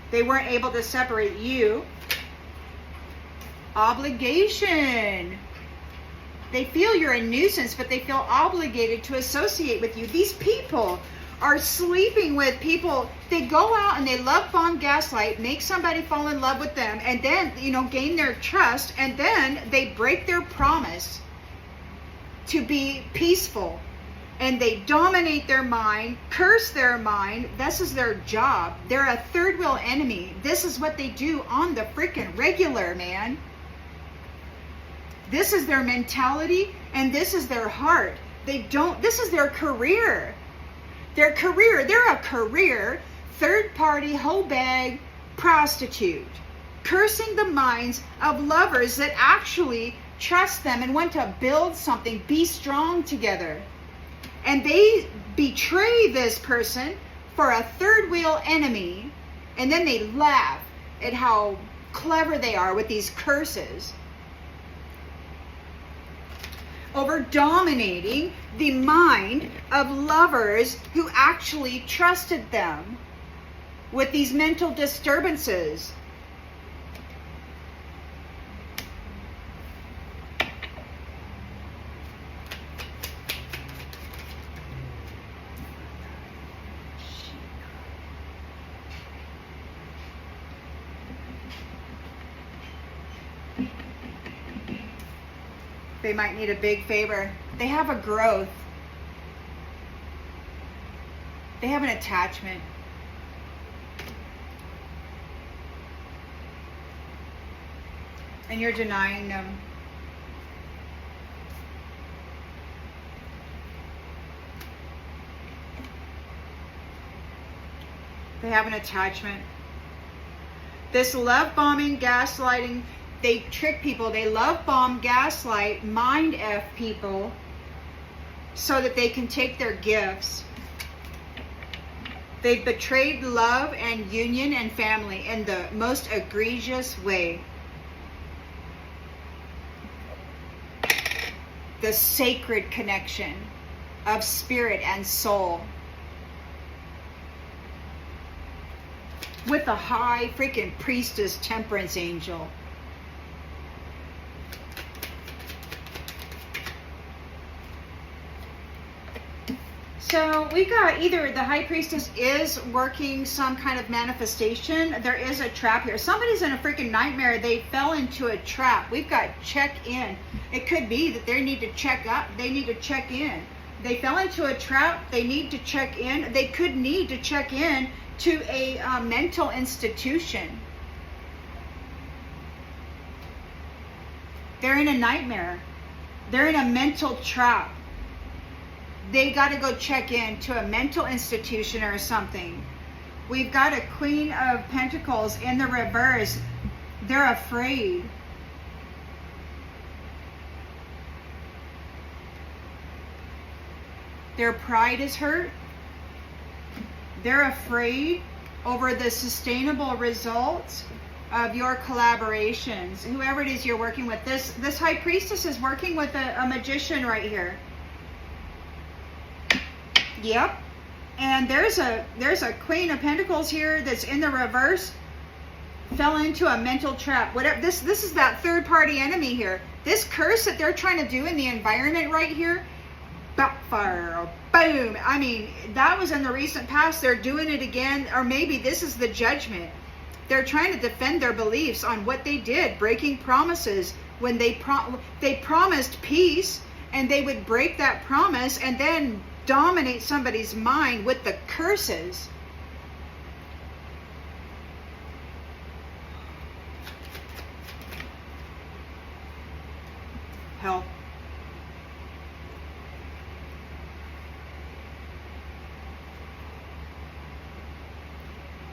They weren't able to separate you. Obligation. They feel you're a nuisance, but they feel obligated to associate with you. These people are sleeping with people. They go out and they love bomb, gaslight, make somebody fall in love with them, and then, gain their trust, and then they break their promise to be peaceful, and they dominate their mind, curse their mind. This is their job. They're a third wheel enemy. This is what they do on the freaking regular, man. This is their mentality, and this is their heart. This is their career. They're a career third-party hoe bag prostitute, cursing the minds of lovers that actually trust them and want to build something, be strong together. And they betray this person for a third wheel enemy, and then they laugh at how clever they are with these curses over dominating the mind of lovers who actually trusted them with these mental disturbances. They might need a big favor. They have a growth. They have an attachment. And you're denying them. They have an attachment. This love bombing, gaslighting, they trick people. They love bomb, gaslight, mind F people so that they can take their gifts. They've betrayed love and union and family in the most egregious way. The sacred connection of spirit and soul. With a high freaking priestess temperance angel. So we got either the high priestess is working some kind of manifestation. There is a trap here. Somebody's in a freaking nightmare. They fell into a trap. We've got check in. It could be that they need to check up. They need to check in. They fell into a trap. They need to check in. They could need to check in to a mental institution. They're in a nightmare. They're in a mental trap. They got to go check in to a mental institution or something. We've got a Queen of Pentacles in the reverse. They're afraid. Their pride is hurt. They're afraid over the sustainable results of your collaborations. Whoever it is you're working with. This high priestess is working with a magician right here. Yep. And there's a Queen of Pentacles here that's in the reverse. Fell into a mental trap. Whatever this is that third party enemy here. This curse that they're trying to do in the environment right here, backfire, boom. I mean, that was in the recent past. They're doing it again, or maybe this is the judgment. They're trying to defend their beliefs on what they did, breaking promises when they promised peace, and they would break that promise and then dominate somebody's mind with the curses. Hell.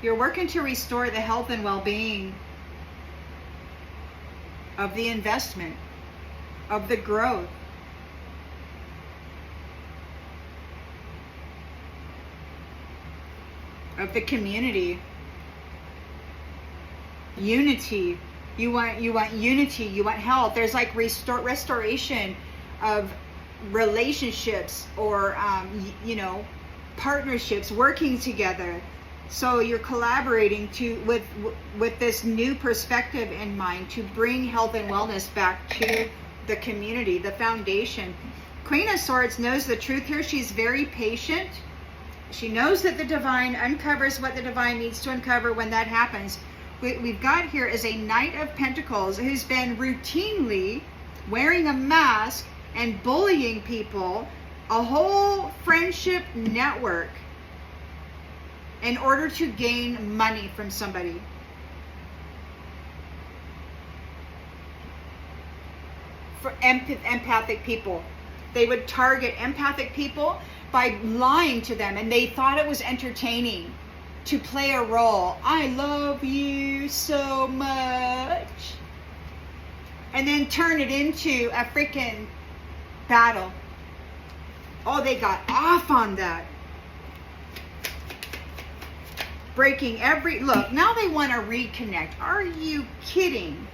You're working to restore the health and well-being of the investment, of the growth. Of the community. Unity. You want unity, you want health. There's like restoration of relationships or partnerships, working together. So you're collaborating with this new perspective in mind to bring health and wellness back to the community, the foundation. Queen of Swords knows the truth here. She's very patient. She knows that the divine uncovers what the divine needs to uncover when that happens. We've got here is a Knight of Pentacles who's been routinely wearing a mask and bullying people, a whole friendship network, in order to gain money from somebody. For empathic people. They would target empathic people by lying to them, and they thought it was entertaining to play a role. I love you so much. And then turn it into a freaking battle. Oh, they got off on that. Breaking every... Look, now they want to reconnect. Are you kidding?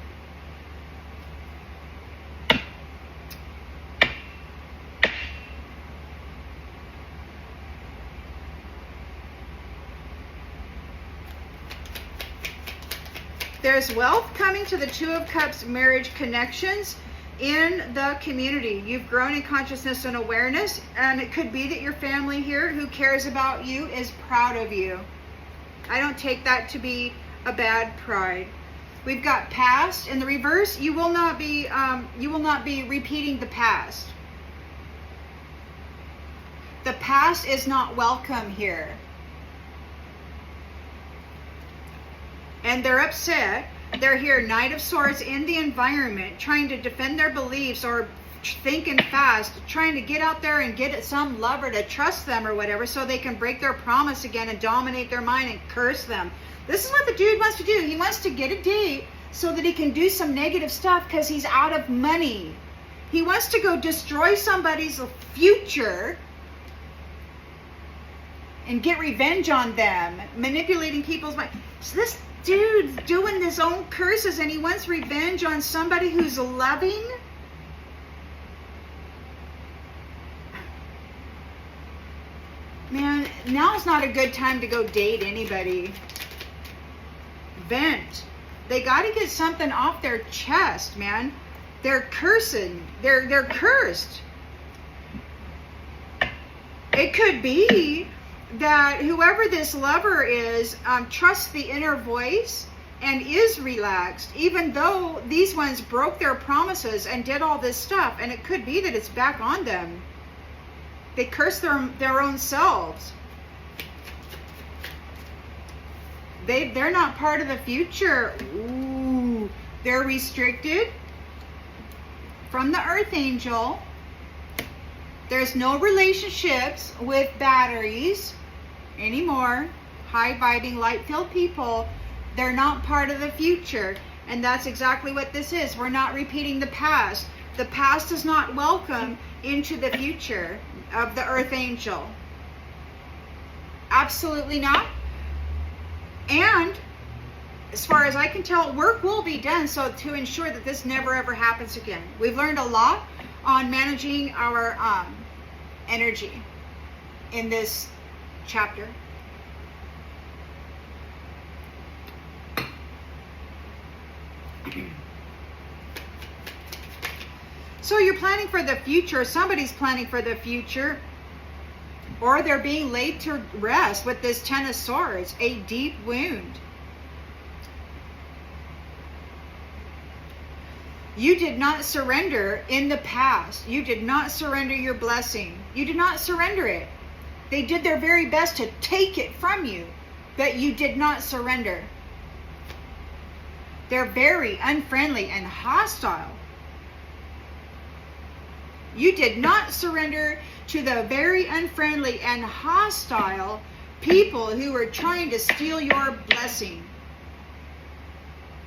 There's wealth coming to the Two of Cups marriage connections in the community. You've grown in consciousness and awareness, and it could be that your family here who cares about you is proud of you. I don't take that to be a bad pride. We've got past in the reverse. You will not be repeating the past. The past is not welcome here. And they're upset. They're here, Knight of Swords, in the environment, trying to defend their beliefs or thinking fast, trying to get out there and get some lover to trust them or whatever, so they can break their promise again and dominate their mind and curse them. This is what the dude wants to do. He wants to get a date so that he can do some negative stuff because he's out of money. He wants to go destroy somebody's future and get revenge on them, manipulating people's mind. So this dude's doing his own curses and he wants revenge on somebody who's loving. Man, now's not a good time to go date anybody. Vent. They got to get something off their chest, man. They're cursing. They're cursed. It could be that whoever this lover is trusts the inner voice and is relaxed, even though these ones broke their promises and did all this stuff. And it could be that it's back on them. They curse their own selves. They're not part of the future. Ooh, they're restricted from the earth angel. There's no relationships with batteries anymore. High vibing, light filled people. They're not part of the future. And that's exactly what this is. We're not repeating the past. The past is not welcome into the future of the earth angel. Absolutely not. And as far as I can tell, work will be done so to ensure that this never ever happens again. We've learned a lot on managing our energy in this chapter. So you're planning for the future. Somebody's planning for the future. Or they're being laid to rest with this Ten of Swords. A deep wound. You did not surrender in the past. You did not surrender your blessing. You did not surrender it. They did their very best to take it from you, but you did not surrender. They're very unfriendly and hostile. You did not surrender to the very unfriendly and hostile people who were trying to steal your blessing.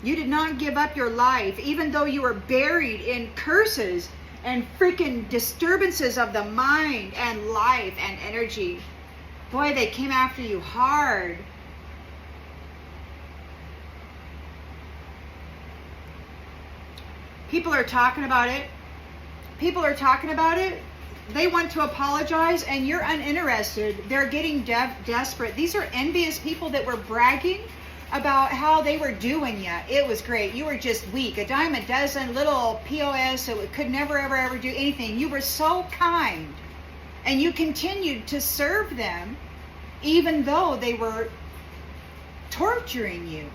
You did not give up your life, even though you were buried in curses and freaking disturbances of the mind and life and energy. Boy, they came after you hard. People are talking about it. People are talking about it. They want to apologize and you're uninterested. They're getting desperate. These are envious people that were bragging about how they were doing you. It was great. You were just weak. A dime a dozen, little POS that could never, ever, ever do anything. You were so kind. And you continued to serve them even though they were torturing you.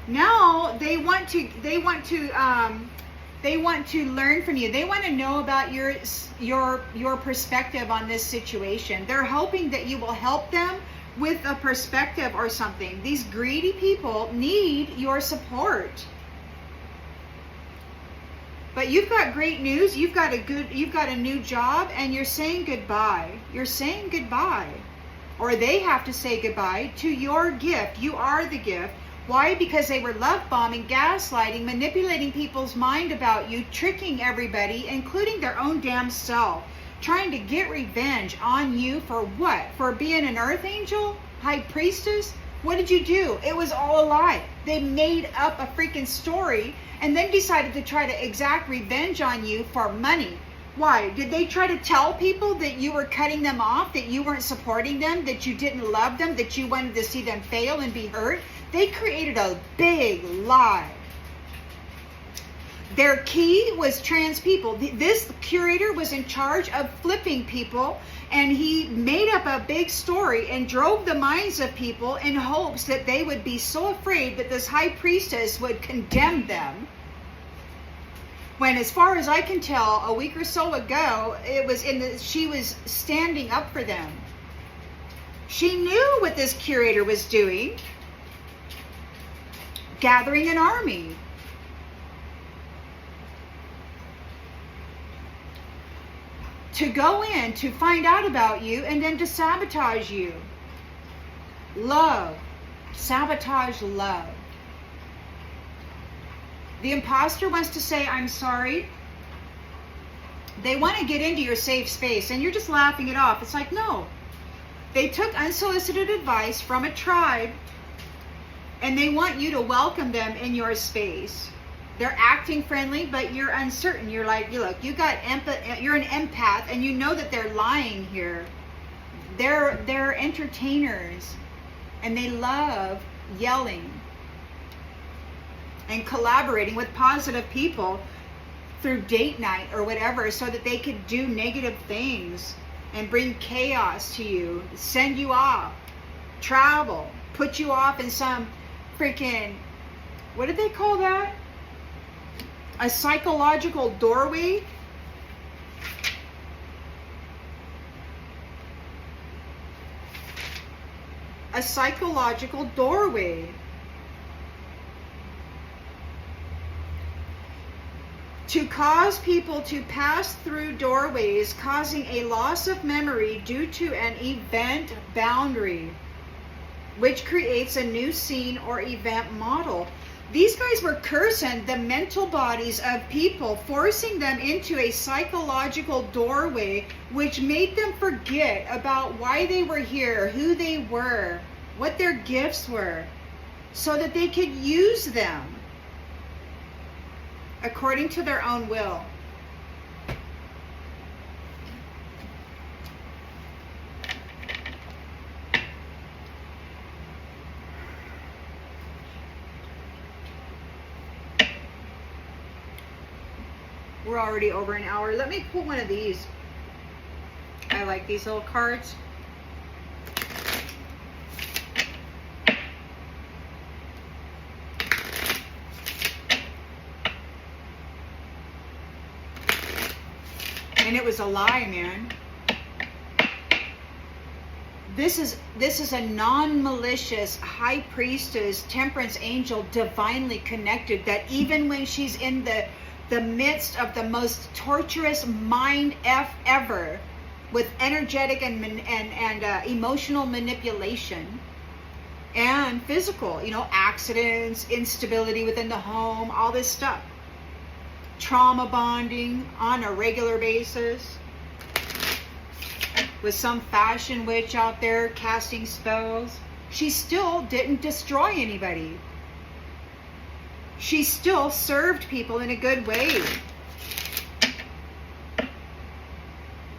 Now they want to learn from you. They want to know about your perspective on this situation. They're hoping that you will help them with a perspective or something. These greedy people need your support. But you've got great news. You've got a new job and you're saying goodbye. You're saying goodbye. Or they have to say goodbye to your gift. You are the gift. Why? Because they were love bombing, gaslighting, manipulating people's mind about you, tricking everybody, including their own damn self, trying to get revenge on you for what? For being an earth angel? High priestess? What did you do? It was all a lie. They made up a freaking story and then decided to try to exact revenge on you for money. Why? Did they try to tell people that you were cutting them off, that you weren't supporting them, that you didn't love them, that you wanted to see them fail and be hurt? They created a big lie. Their key was trans people. This curator was in charge of flipping people, and he made up a big story and drove the minds of people in hopes that they would be so afraid that this high priestess would condemn them. When, as far as I can tell, a week or so ago, she was standing up for them. She knew what this curator was doing. gathering an army. To go in, to find out about you, and then to sabotage you. Love. Sabotage love. The imposter wants to say, I'm sorry. They want to get into your safe space, and you're just laughing it off. It's like, no. They took unsolicited advice from a tribe, and they want you to welcome them in your space. They're acting friendly, but you're uncertain. You're like, look, you're an empath, and you know that they're lying here. They're entertainers, and they love yelling and collaborating with positive people through date night or whatever, so that they could do negative things and bring chaos to you, send you off, travel, put you off in some freaking, what did they call that? A psychological doorway? A psychological doorway. To cause people to pass through doorways, causing a loss of memory due to an event boundary, which creates a new scene or event model. These guys were cursing the mental bodies of people, forcing them into a psychological doorway, which made them forget about why they were here, who they were, what their gifts were, so that they could use them according to their own will. We're already over an hour. Let me pull one of these. I like these little cards. And it was a lie, man. This is a non-malicious high priestess, temperance angel, divinely connected, that even when she's in the midst of the most torturous mind F ever, with energetic and emotional manipulation and physical, accidents, instability within the home, all this stuff, trauma bonding on a regular basis, with some fashion witch out there casting spells, she still didn't destroy anybody. She still served people in a good way.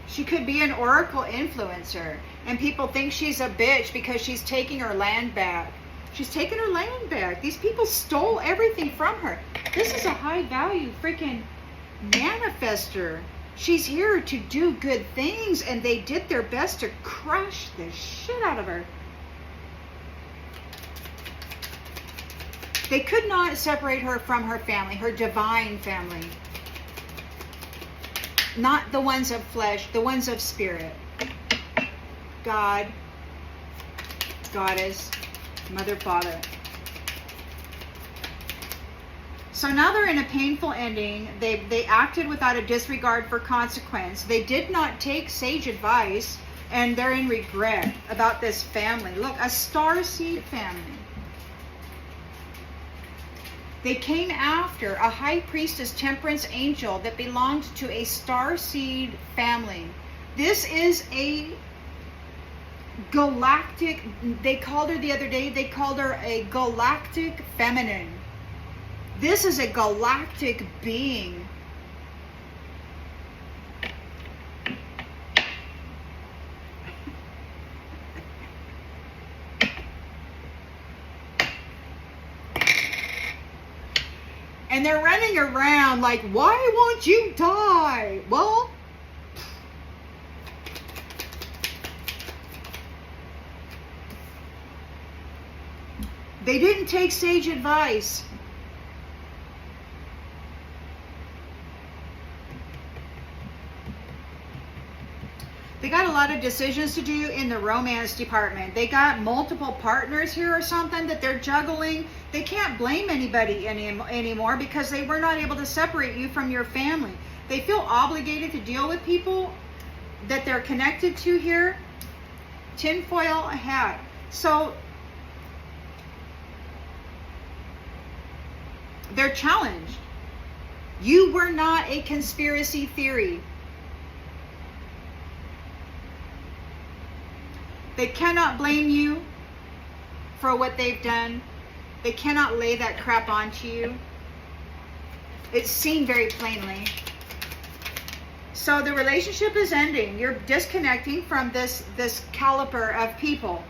She could be an oracle influencer, and people think she's a bitch because she's taking her land back. She's taking her land back. These people stole everything from her. This is a high value freaking manifester. She's here to do good things, and they did their best to crush the shit out of her. They could not separate her from her family, her divine family. Not the ones of flesh, the ones of spirit. God, Goddess, Mother, Father. So now they're in a painful ending. They acted without a disregard for consequence. They did not take sage advice, and they're in regret about this family. Look, a starseed family. They came after a high priestess, temperance angel, that belonged to a starseed family. This is a galactic, they called her the other day, they called her a galactic feminine. This is a galactic being. And they're running around like, why won't you die? Well, they didn't take sage advice. They got a lot of decisions to do in the romance department. They got multiple partners here or something that they're juggling. They can't blame anybody anymore because they were not able to separate you from your family. They feel obligated to deal with people that they're connected to here. Tinfoil hat. So they're challenged. You were not a conspiracy theory. They cannot blame you for what they've done. They cannot lay that crap onto you. It's seen very plainly. So the relationship is ending. You're disconnecting from this caliber of people.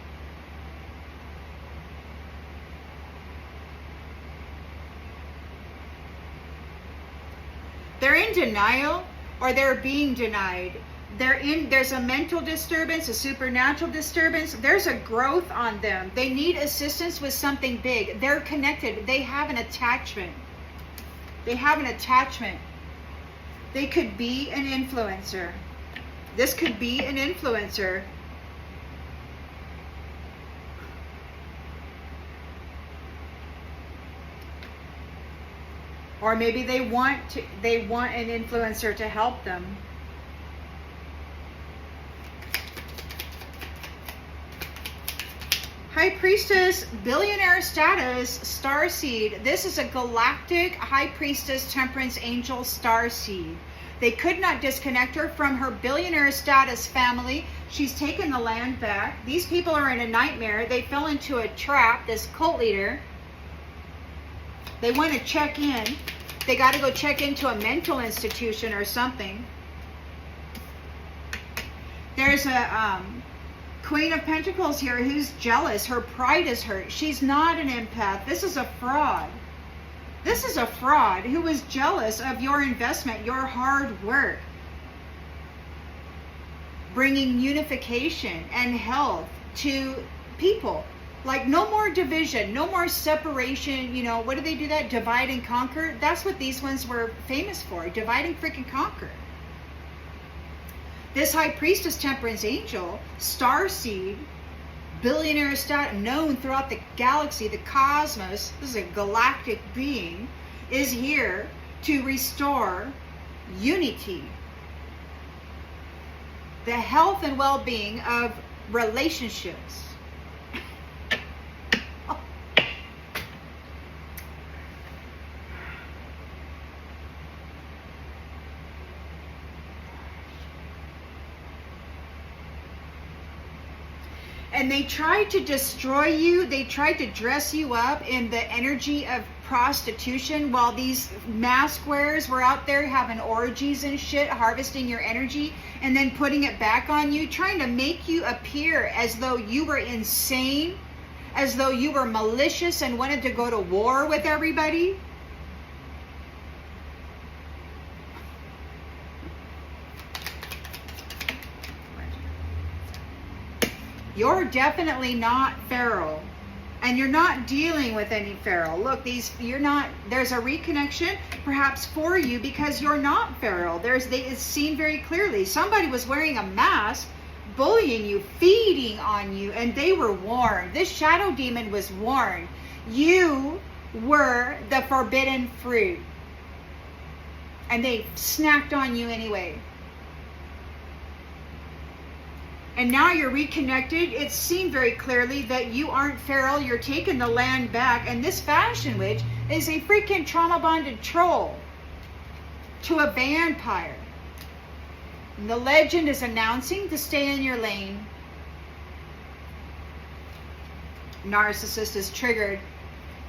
They're in denial, or they're being denied. There's a mental disturbance, a supernatural disturbance. There's a growth on them. They need assistance with something big. They're connected. They have an attachment. They have an attachment. They could be an influencer. This could be an influencer. Or maybe they want an influencer to help them. High Priestess, billionaire status, starseed. This is a galactic High Priestess, temperance angel, starseed. They could not disconnect her from her billionaire status family. She's taken the land back. These people are in a nightmare. They fell into a trap, this cult leader. They want to check in. They got to go check into a mental institution or something. There's a Queen of Pentacles here who's jealous. Her pride is hurt. She's not an empath. This is a fraud. This is a fraud who is jealous of your investment, your hard work, bringing unification and health to people. Like, no more division, no more separation. You know, what do they do that? Divide and conquer. That's what these ones were famous for. Divide and freaking conquer. This High Priestess, temperance angel, starseed, billionaire stat, known throughout the galaxy, the cosmos, this is a galactic being, is here to restore unity, the health and well-being of relationships. And they tried to destroy you. They tried to dress you up in the energy of prostitution while these mask wearers were out there having orgies and shit, harvesting your energy and then putting it back on you, trying to make you appear as though you were insane, as though you were malicious and wanted to go to war with everybody. You're definitely not feral, and you're not dealing with any feral. Look, there's a reconnection perhaps for you because you're not feral. It's seen very clearly. Somebody was wearing a mask, bullying you, feeding on you, and they were warned. This shadow demon was warned. You were the forbidden fruit, and they snacked on you anyway. And now you're reconnected. It's seen very clearly that you aren't feral. You're taking the land back. And this fashion witch is a freaking trauma-bonded troll to a vampire. And the legend is announcing to stay in your lane. Narcissist is triggered.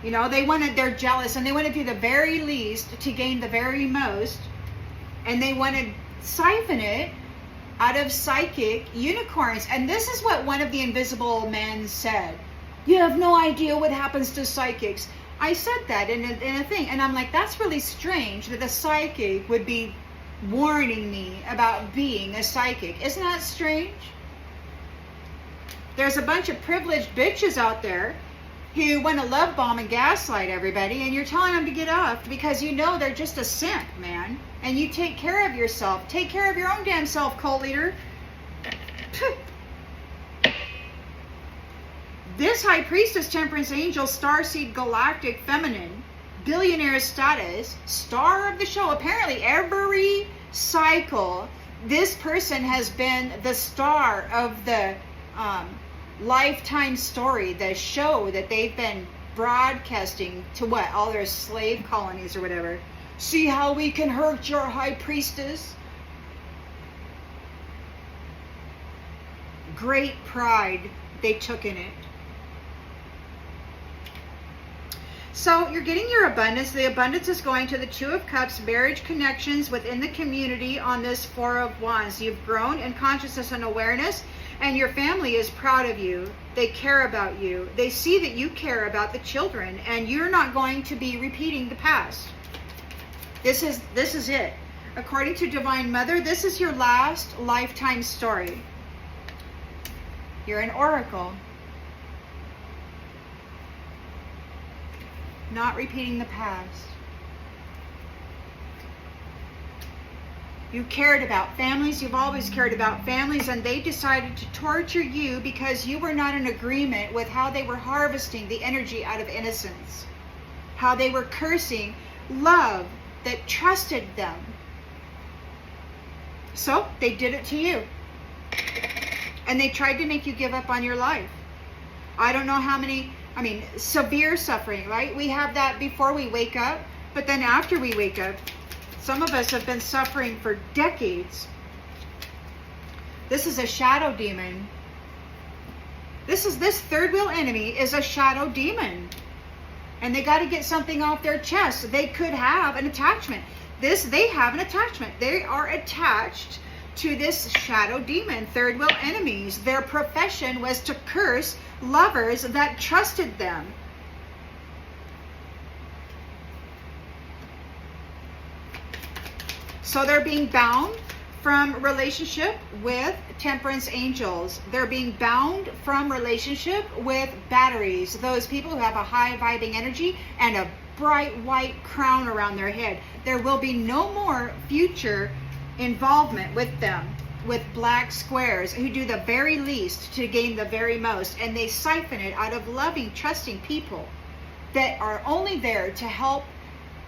You know, they're jealous and they want to do the very least to gain the very most. And they want to siphon it out of psychic unicorns. And this is what one of the invisible men said. You have no idea what happens to psychics. I said that in a thing. And I'm like, that's really strange that a psychic would be warning me about being a psychic. Isn't that strange? There's a bunch of privileged bitches out there who want to love bomb and gaslight everybody, and you're telling them to get off because you know they're just a simp, man. And you take care of yourself. Take care of your own damn self, cult leader. This high priestess, temperance angel, starseed, galactic, feminine, billionaire status, star of the show. Apparently every cycle, this person has been the star of the lifetime story, the show that they've been broadcasting to what? All their slave colonies or whatever. See how we can hurt your high priestess? Great pride they took in it. So you're getting your abundance. The abundance is going to the Two of Cups, marriage connections within the community on this Four of Wands. You've grown in consciousness and awareness, and your family is proud of you. They care about you. They see that you care about the children, and you're not going to be repeating the past. This is it. According to Divine Mother, this is your last lifetime story. You're an oracle. Not repeating the past. You cared about families. You've always cared about families, and they decided to torture you because you were not in agreement with how they were harvesting the energy out of innocence. How they were cursing love that trusted them. So they did it to you. And they tried to make you give up on your life. I don't know how many, severe suffering, right? We have that before we wake up, but then after we wake up, some of us have been suffering for decades. This is a shadow demon. This third wheel enemy is a shadow demon. And they got to get something off their chest. They could have an attachment. They have an attachment. They are attached to this shadow demon, third wheel enemies. Their profession was to curse lovers that trusted them. So they're being bound from relationship with temperance angels. They're being bound from relationship with batteries, those people who have a high vibing energy and a bright white crown around their head. There will be no more future involvement with them, with black squares who do the very least to gain the very most, and they siphon it out of loving, trusting people that are only there to help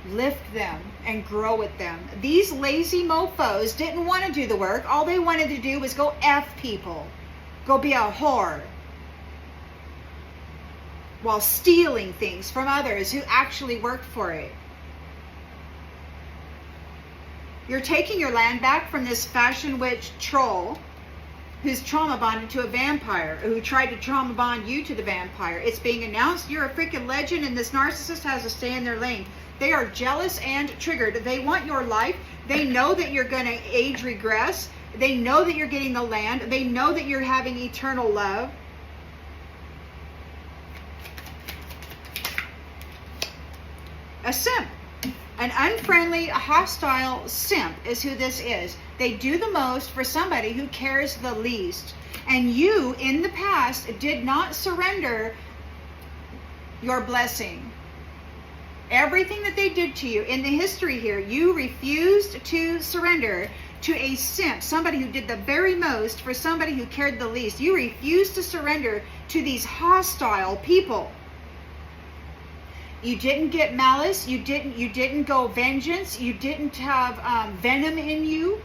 lift them and grow with them. These lazy mofos didn't want to do the work. All they wanted to do was go F people, go be a whore, while stealing things from others who actually worked for it. You're taking your land back from this fashion witch troll who's trauma bonded to a vampire, who tried to trauma bond you to the vampire. It's being announced you're a freaking legend, and this narcissist has to stay in their lane. They are jealous and triggered. They want your life. They know that you're going to age regress. They know that you're getting the land. They know that you're having eternal love. A simp. An unfriendly, hostile simp is who this is. They do the most for somebody who cares the least. And you, in the past, did not surrender your blessing. Everything that they did to you in the history here, you refused to surrender to a simp, somebody who did the very most for somebody who cared the least. You refused to surrender to these hostile people. You didn't get malice. You didn't go vengeance. You didn't have venom in you.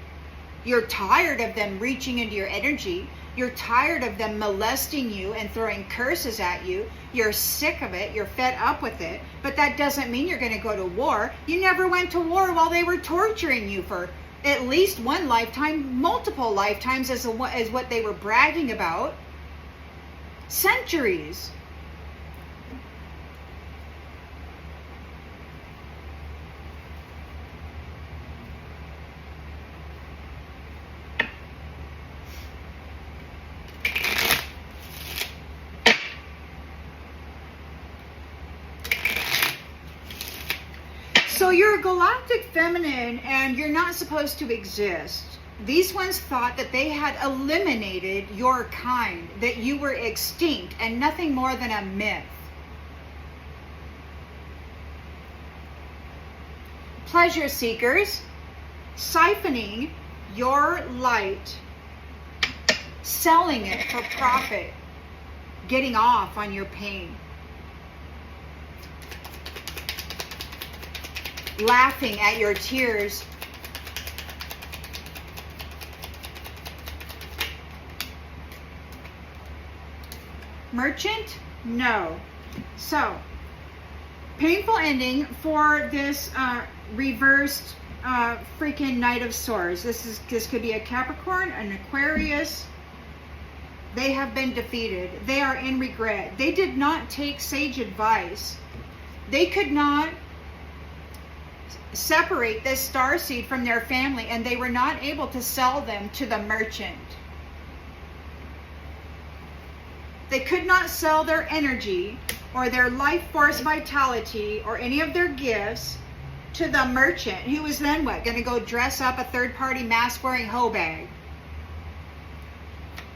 You're tired of them reaching into your energy. You're tired of them molesting you and throwing curses at you. You're sick of it. You're fed up with it. But that doesn't mean you're going to go to war. You never went to war while they were torturing you for at least one lifetime, multiple lifetimes as what they were bragging about. Centuries. So you're a galactic feminine and you're not supposed to exist. These ones thought that they had eliminated your kind, that you were extinct and nothing more than a myth. Pleasure seekers, siphoning your light, selling it for profit, getting off on your pain. Laughing at your tears. Merchant? No. So, painful ending for this reversed freaking Knight of Swords. This could be a Capricorn, an Aquarius. They have been defeated. They are in regret. They did not take sage advice. They could not separate this starseed from their family, and they were not able to sell them to the merchant. They could not sell their energy or their life force vitality or any of their gifts to the merchant, who was then what? Going to go dress up a third-party mask-wearing hoe bag,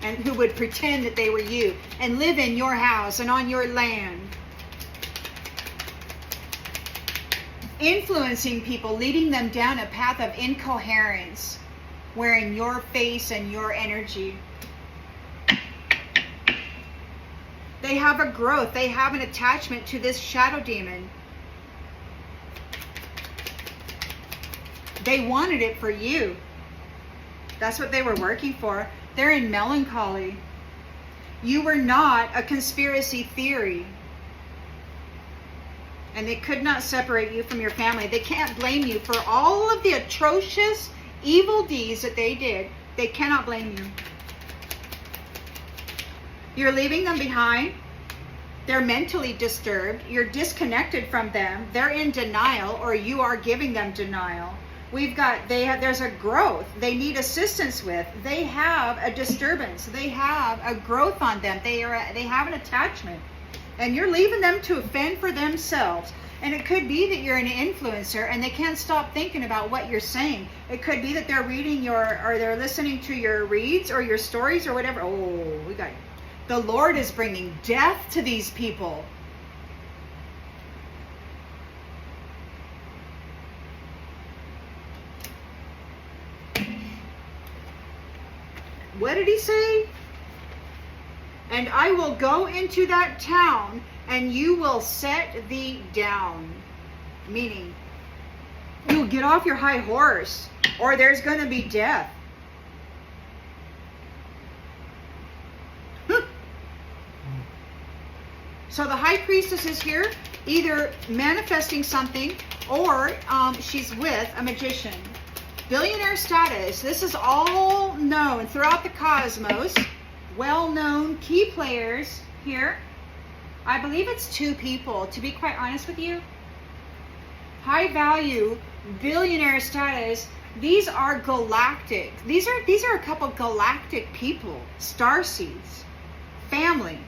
and who would pretend that they were you and live in your house and on your land, influencing people, leading them down a path of incoherence, wearing your face and your energy. They have a growth. They have an attachment to this shadow demon. They wanted it for you. That's what they were working for. They're in melancholy. You were not a conspiracy theory. And they could not separate you from your family. They can't blame you for all of the atrocious evil deeds that they did. They cannot blame you. You're leaving them behind. They're mentally disturbed. You're disconnected from them. They're in denial, or you are giving them denial. There's a growth they need assistance with. They have a disturbance. They have a growth on them. They have an attachment. And you're leaving them to fend for themselves. And it could be that you're an influencer and they can't stop thinking about what you're saying. It could be that they're reading or they're listening to your reads or your stories or whatever. Oh, the Lord is bringing death to these people. What did he say? And I will go into that town, and you will set thee down. Meaning, you'll get off your high horse, or there's going to be death. So the high priestess is here, either manifesting something, or she's with a magician. Billionaire status. This is all known throughout the cosmos. Well-known key players here. I believe it's 2 people, to be quite honest with you. High value, billionaire status. These are galactic. These are a couple galactic people, starseeds, family.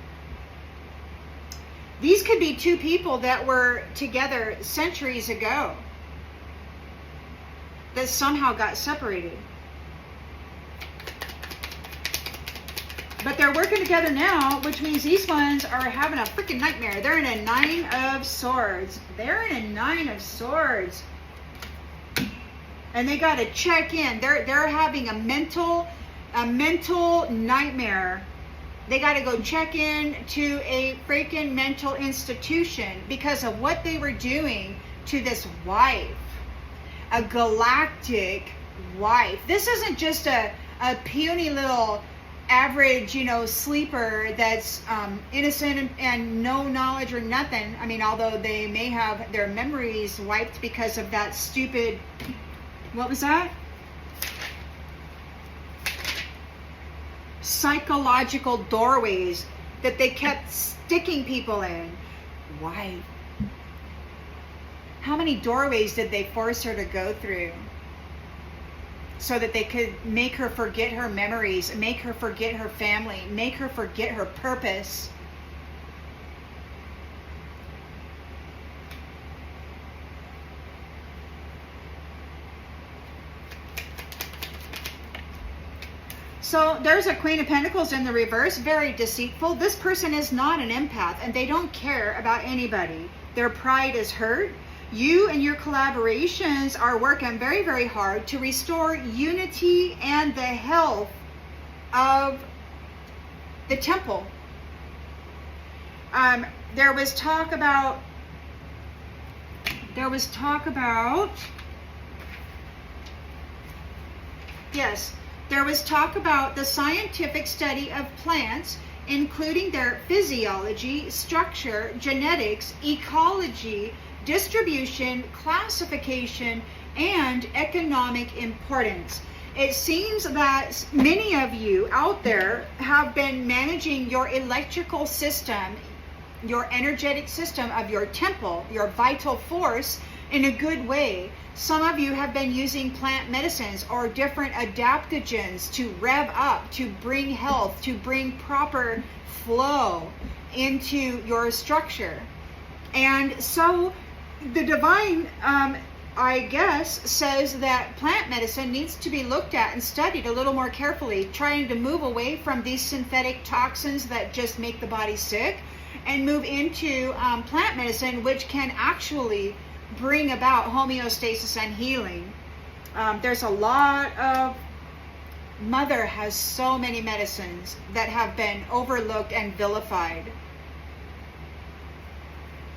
These could be 2 people that were together centuries ago that somehow got separated. But they're working together now, which means these ones are having a freaking nightmare. They're in a 9 of Swords. They're in a 9 of Swords. And they got to check in. They're having a mental nightmare. They got to go check in to a freaking mental institution because of what they were doing to this wife. A galactic wife. This isn't just a puny little average, sleeper that's innocent and no knowledge or nothing. I mean, although they may have their memories wiped because of that stupid, what was that? Psychological doorways that they kept sticking people in. Why? How many doorways did they force her to go through so that they could make her forget her memories, make her forget her family, make her forget her purpose? So there's a Queen of Pentacles in the reverse, very deceitful. This person is not an empath, and they don't care about anybody. Their pride is hurt. You and your collaborations are working very, very hard to restore unity and the health of the temple. There was talk about yes, there was talk about the scientific study of plants, including their physiology, structure, genetics, ecology, distribution, classification, and economic importance. It seems that many of you out there have been managing your electrical system, your energetic system of your temple, your vital force, in a good way. Some of you have been using plant medicines or different adaptogens to rev up, to bring health, to bring proper flow into your structure. And so the divine, I guess, says that plant medicine needs to be looked at and studied a little more carefully, trying to move away from these synthetic toxins that just make the body sick and move into plant medicine, which can actually bring about homeostasis and healing. There's a lot of, Mother has so many medicines that have been overlooked and vilified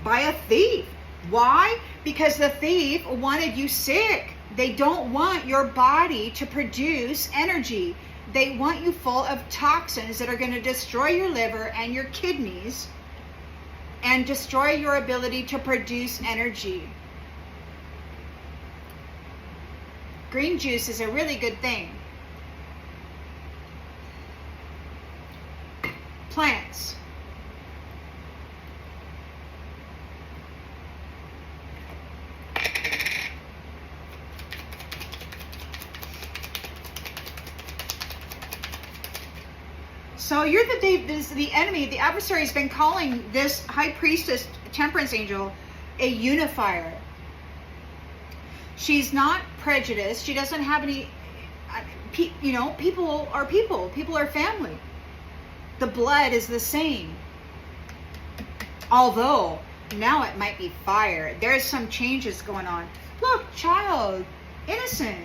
by a thief. Why? Because the thief wanted you sick. They don't want your body to produce energy. They want you full of toxins that are going to destroy your liver and your kidneys and destroy your ability to produce energy. Green juice is a really good thing. Plants. So you're the enemy. The adversary has been calling this high priestess, temperance angel, a unifier. She's not prejudiced. She doesn't have any, people are people. People are family. The blood is the same. Although, now it might be fire. There's some changes going on. Look, child, innocent.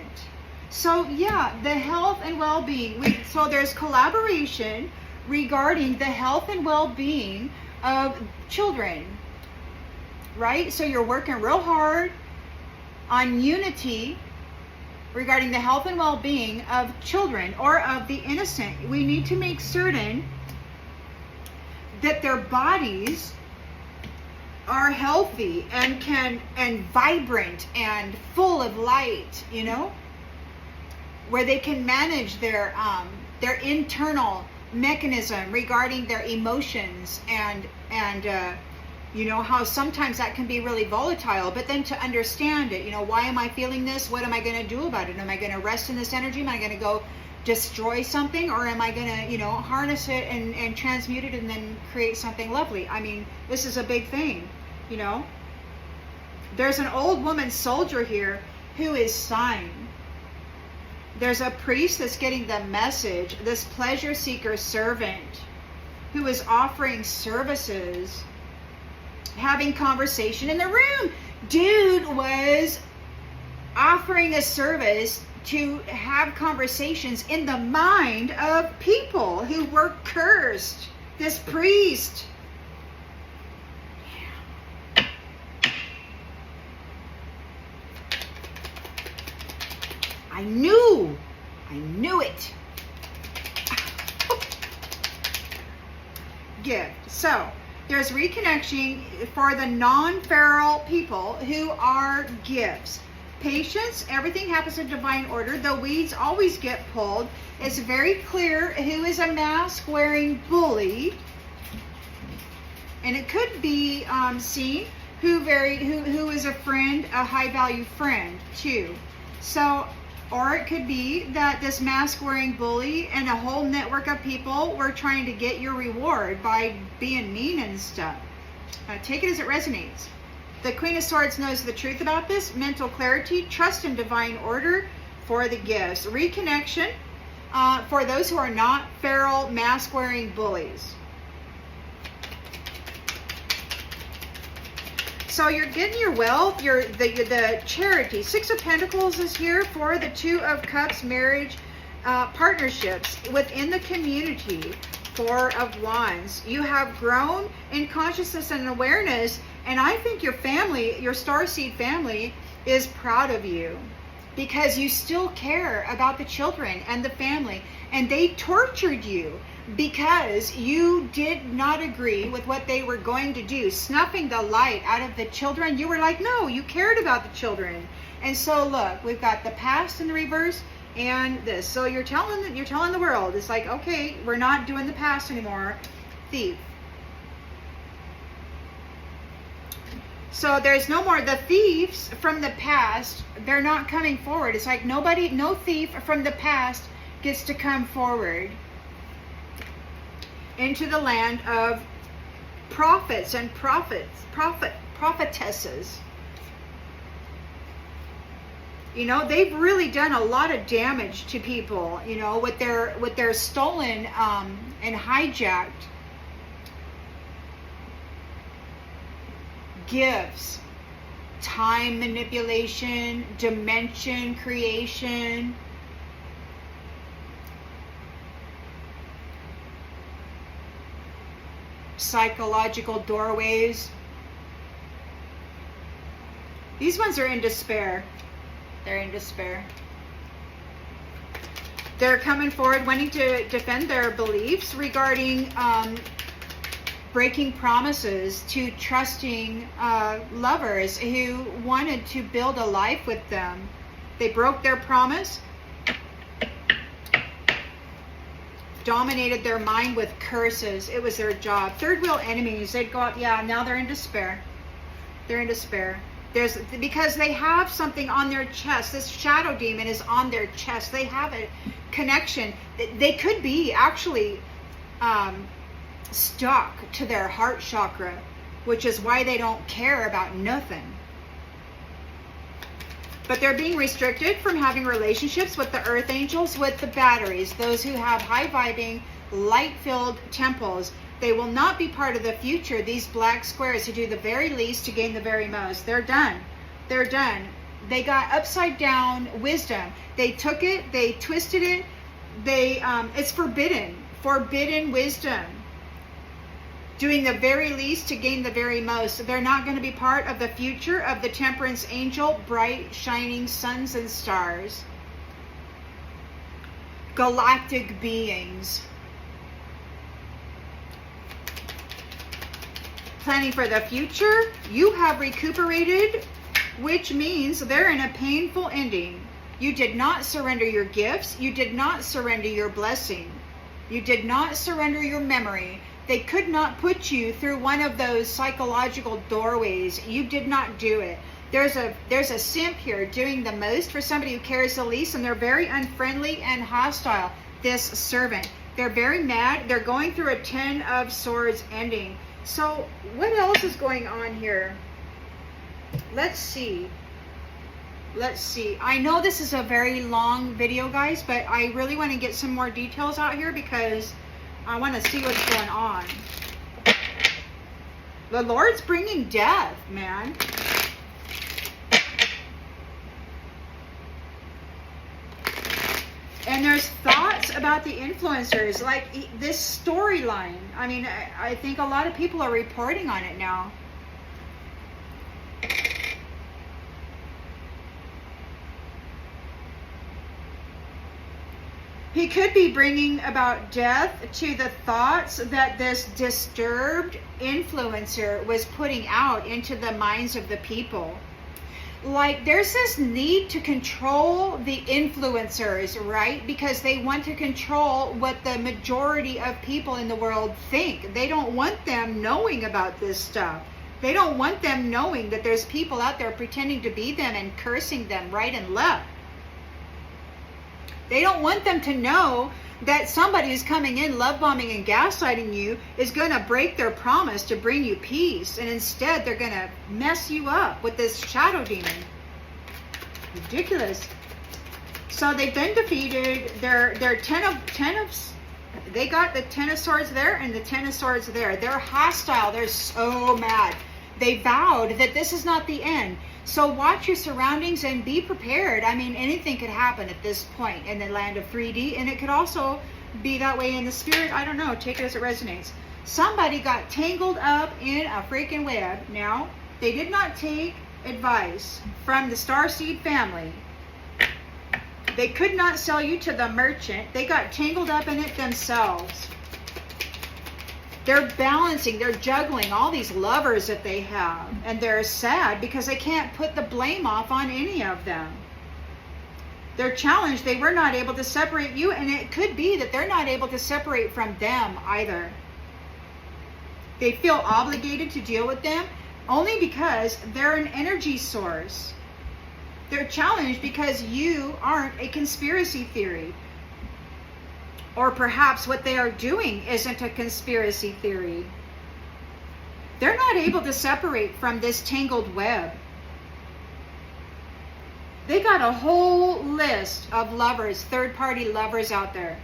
So yeah, the health and well-being. So there's collaboration regarding the health and well-being of children, right? So you're working real hard on unity regarding the health and well-being of children or of the innocent. We need to make certain that their bodies are healthy and vibrant and full of light, where they can manage their internal mechanism regarding their emotions and how sometimes that can be really volatile, but then to understand it, why am I feeling this? What am I going to do about it? Am I going to rest in this energy? Am I going to go destroy something, or am I going to, harness it and transmute it and then create something lovely? I mean, this is a big thing, There's an old woman soldier here who is sighing. There's a priest that's getting the message, this pleasure seeker servant who is offering services, having conversation in the room. Dude was offering a service to have conversations in the mind of people who were cursed. This priest. I knew it. Gift. So there's reconnection for the non-feral people who are gifts. Patience, everything happens in divine order. The weeds always get pulled. It's very clear who is a mask-wearing bully, and it could be seen who is a friend, a high-value friend too. So, or it could be that this mask-wearing bully and a whole network of people were trying to get your reward by being mean and stuff. Take it as it resonates. The Queen of Swords knows the truth about this. Mental clarity, trust in divine order for the gifts. Reconnection for those who are not feral, mask-wearing bullies. So you're getting your wealth, the charity. Six of Pentacles is here for the Two of Cups, marriage, partnerships within the community. Four of Wands. You have grown in consciousness and awareness, and I think your family, your starseed family, is proud of you because you still care about the children and the family, and they tortured you because you did not agree with what they were going to do, snuffing the light out of the children. You were like, no, you cared about the children. And so look, we've got the past in the reverse and this. So you're telling the world, it's like, okay, we're not doing the past anymore. Thief. So there's no more, the thieves from the past, they're not coming forward. It's like nobody, no thief from the past gets to come forward into the land of prophets and prophetesses. You know, they've really done a lot of damage to people, you know, with their stolen and hijacked gifts, time manipulation, dimension creation, psychological doorways. These ones are in despair. They're in despair. They're coming forward wanting to defend their beliefs regarding breaking promises to trusting lovers who wanted to build a life with them. They broke their promise, dominated their mind with curses. It was their job. Third wheel enemies, they'd go up, yeah, now they're in despair. They're in despair. Because they have something on their chest. This shadow demon is on their chest. They have a connection. They could be actually stuck to their heart chakra, which is why they don't care about nothing. But they're being restricted from having relationships with the earth angels, with the batteries, those who have high-vibing, light-filled temples. They will not be part of the future. These black squares who do the very least to gain the very most. They're done. They're done. They got upside down wisdom. They took it, they twisted it. It's forbidden. Forbidden wisdom. Doing the very least to gain the very most. They're not going to be part of the future of the temperance angel, bright, shining suns and stars. Galactic beings. Planning for the future. You have recuperated, which means they're in a painful ending. You did not surrender your gifts. You did not surrender your blessing. You did not surrender your memory. They could not put you through one of those psychological doorways. You did not do it. There's a simp here doing the most for somebody who cares the least, and they're very unfriendly and hostile. This servant. They're very mad. They're going through a 10 of Swords ending. So what else is going on here? Let's see. Let's see. I know this is a very long video, guys, but I really want to get some more details out here because I want to see what's going on. The Lord's bringing death, man. And there's thoughts about the influencers, like this storyline. I mean, I think a lot of people are reporting on it now. He could be bringing about death to the thoughts that this disturbed influencer was putting out into the minds of the people. Like, there's this need to control the influencers, right? Because they want to control what the majority of people in the world think. They don't want them knowing about this stuff. They don't want them knowing that there's people out there pretending to be them and cursing them right and left. They don't want them to know that somebody who's coming in love bombing and gaslighting you is going to break their promise to bring you peace, and instead they're going to mess you up with this shadow demon. Ridiculous. So they've been defeated. They're they got the 10 of Swords there and the 10 of Swords there. They're hostile. They're so mad. They vowed that this is not the end. So watch your surroundings and be prepared. I mean, anything could happen at this point in the land of 3D, and it could also be that way in the spirit. I don't know. Take it as it resonates. Somebody got tangled up in a freaking web. Now, they did not take advice from the starseed family. They could not sell you to the merchant. They got tangled up in it themselves. They're balancing, they're juggling all these lovers that they have. And they're sad because they can't put the blame off on any of them. They're challenged. They were not able to separate you. And it could be that they're not able to separate from them either. They feel obligated to deal with them only because they're an energy source. They're challenged because you aren't a conspiracy theory. Or perhaps what they are doing isn't a conspiracy theory. They're not able to separate from this tangled web. They got a whole list of lovers, third-party lovers out there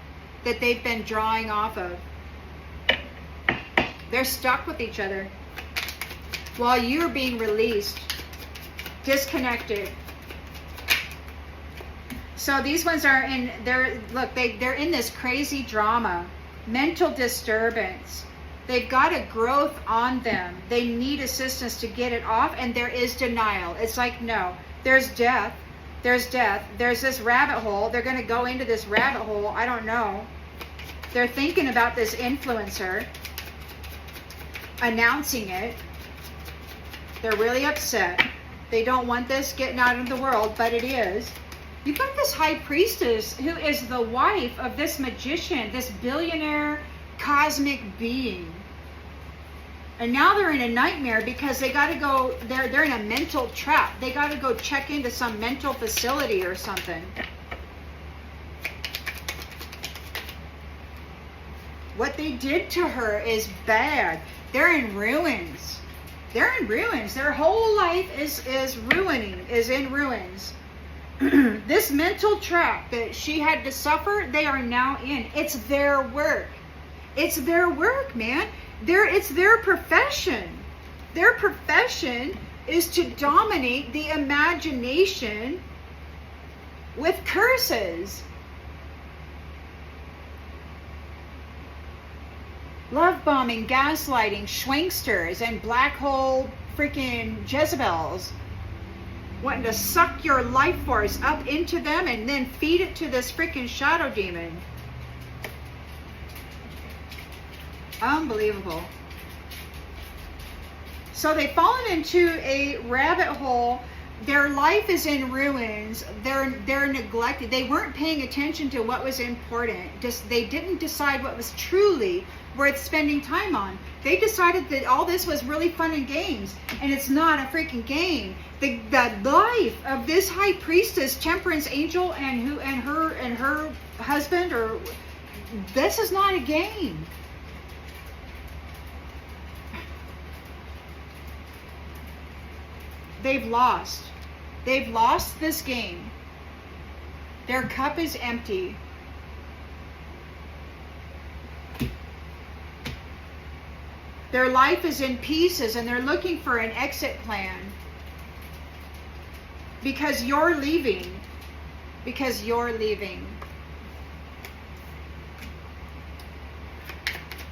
that they've been drawing off of. They're stuck with each other while you're being released, disconnected. So these ones are in, they're in this crazy drama, mental disturbance. They've got a growth on them. They need assistance to get it off, and there is denial. It's like, no, there's death. There's death. There's this rabbit hole. They're going to go into this rabbit hole. I don't know. They're thinking about this influencer, announcing it. They're really upset. They don't want this getting out into the world, but it is. You've got this high priestess who is the wife of this magician, this billionaire cosmic being. And now they're in a nightmare because they got to go, they're in a mental trap. They got to go check into some mental facility or something. What they did to her is bad. They're in ruins. They're in ruins. Their whole life is in ruins. This mental trap that she had to suffer, they are now in. It's their work. It's their work, man. It's their profession. Their profession is to dominate the imagination with curses. Love bombing, gaslighting, schwanksters, and black hole freaking Jezebels. Wanting to suck your life force up into them and then feed it to this freaking shadow demon. Unbelievable. So they've fallen into a rabbit hole. Their life is in ruins. They're neglected. They weren't paying attention to what was important. They didn't decide what was truly worth spending time on. They decided that all this was really fun and games, and it's not a freaking game. The life of this high priestess, temperance angel, and her husband, or this is not a game. They've lost. They've lost this game. Their cup is empty. Their life is in pieces, and they're looking for an exit plan. Because you're leaving. Because you're leaving.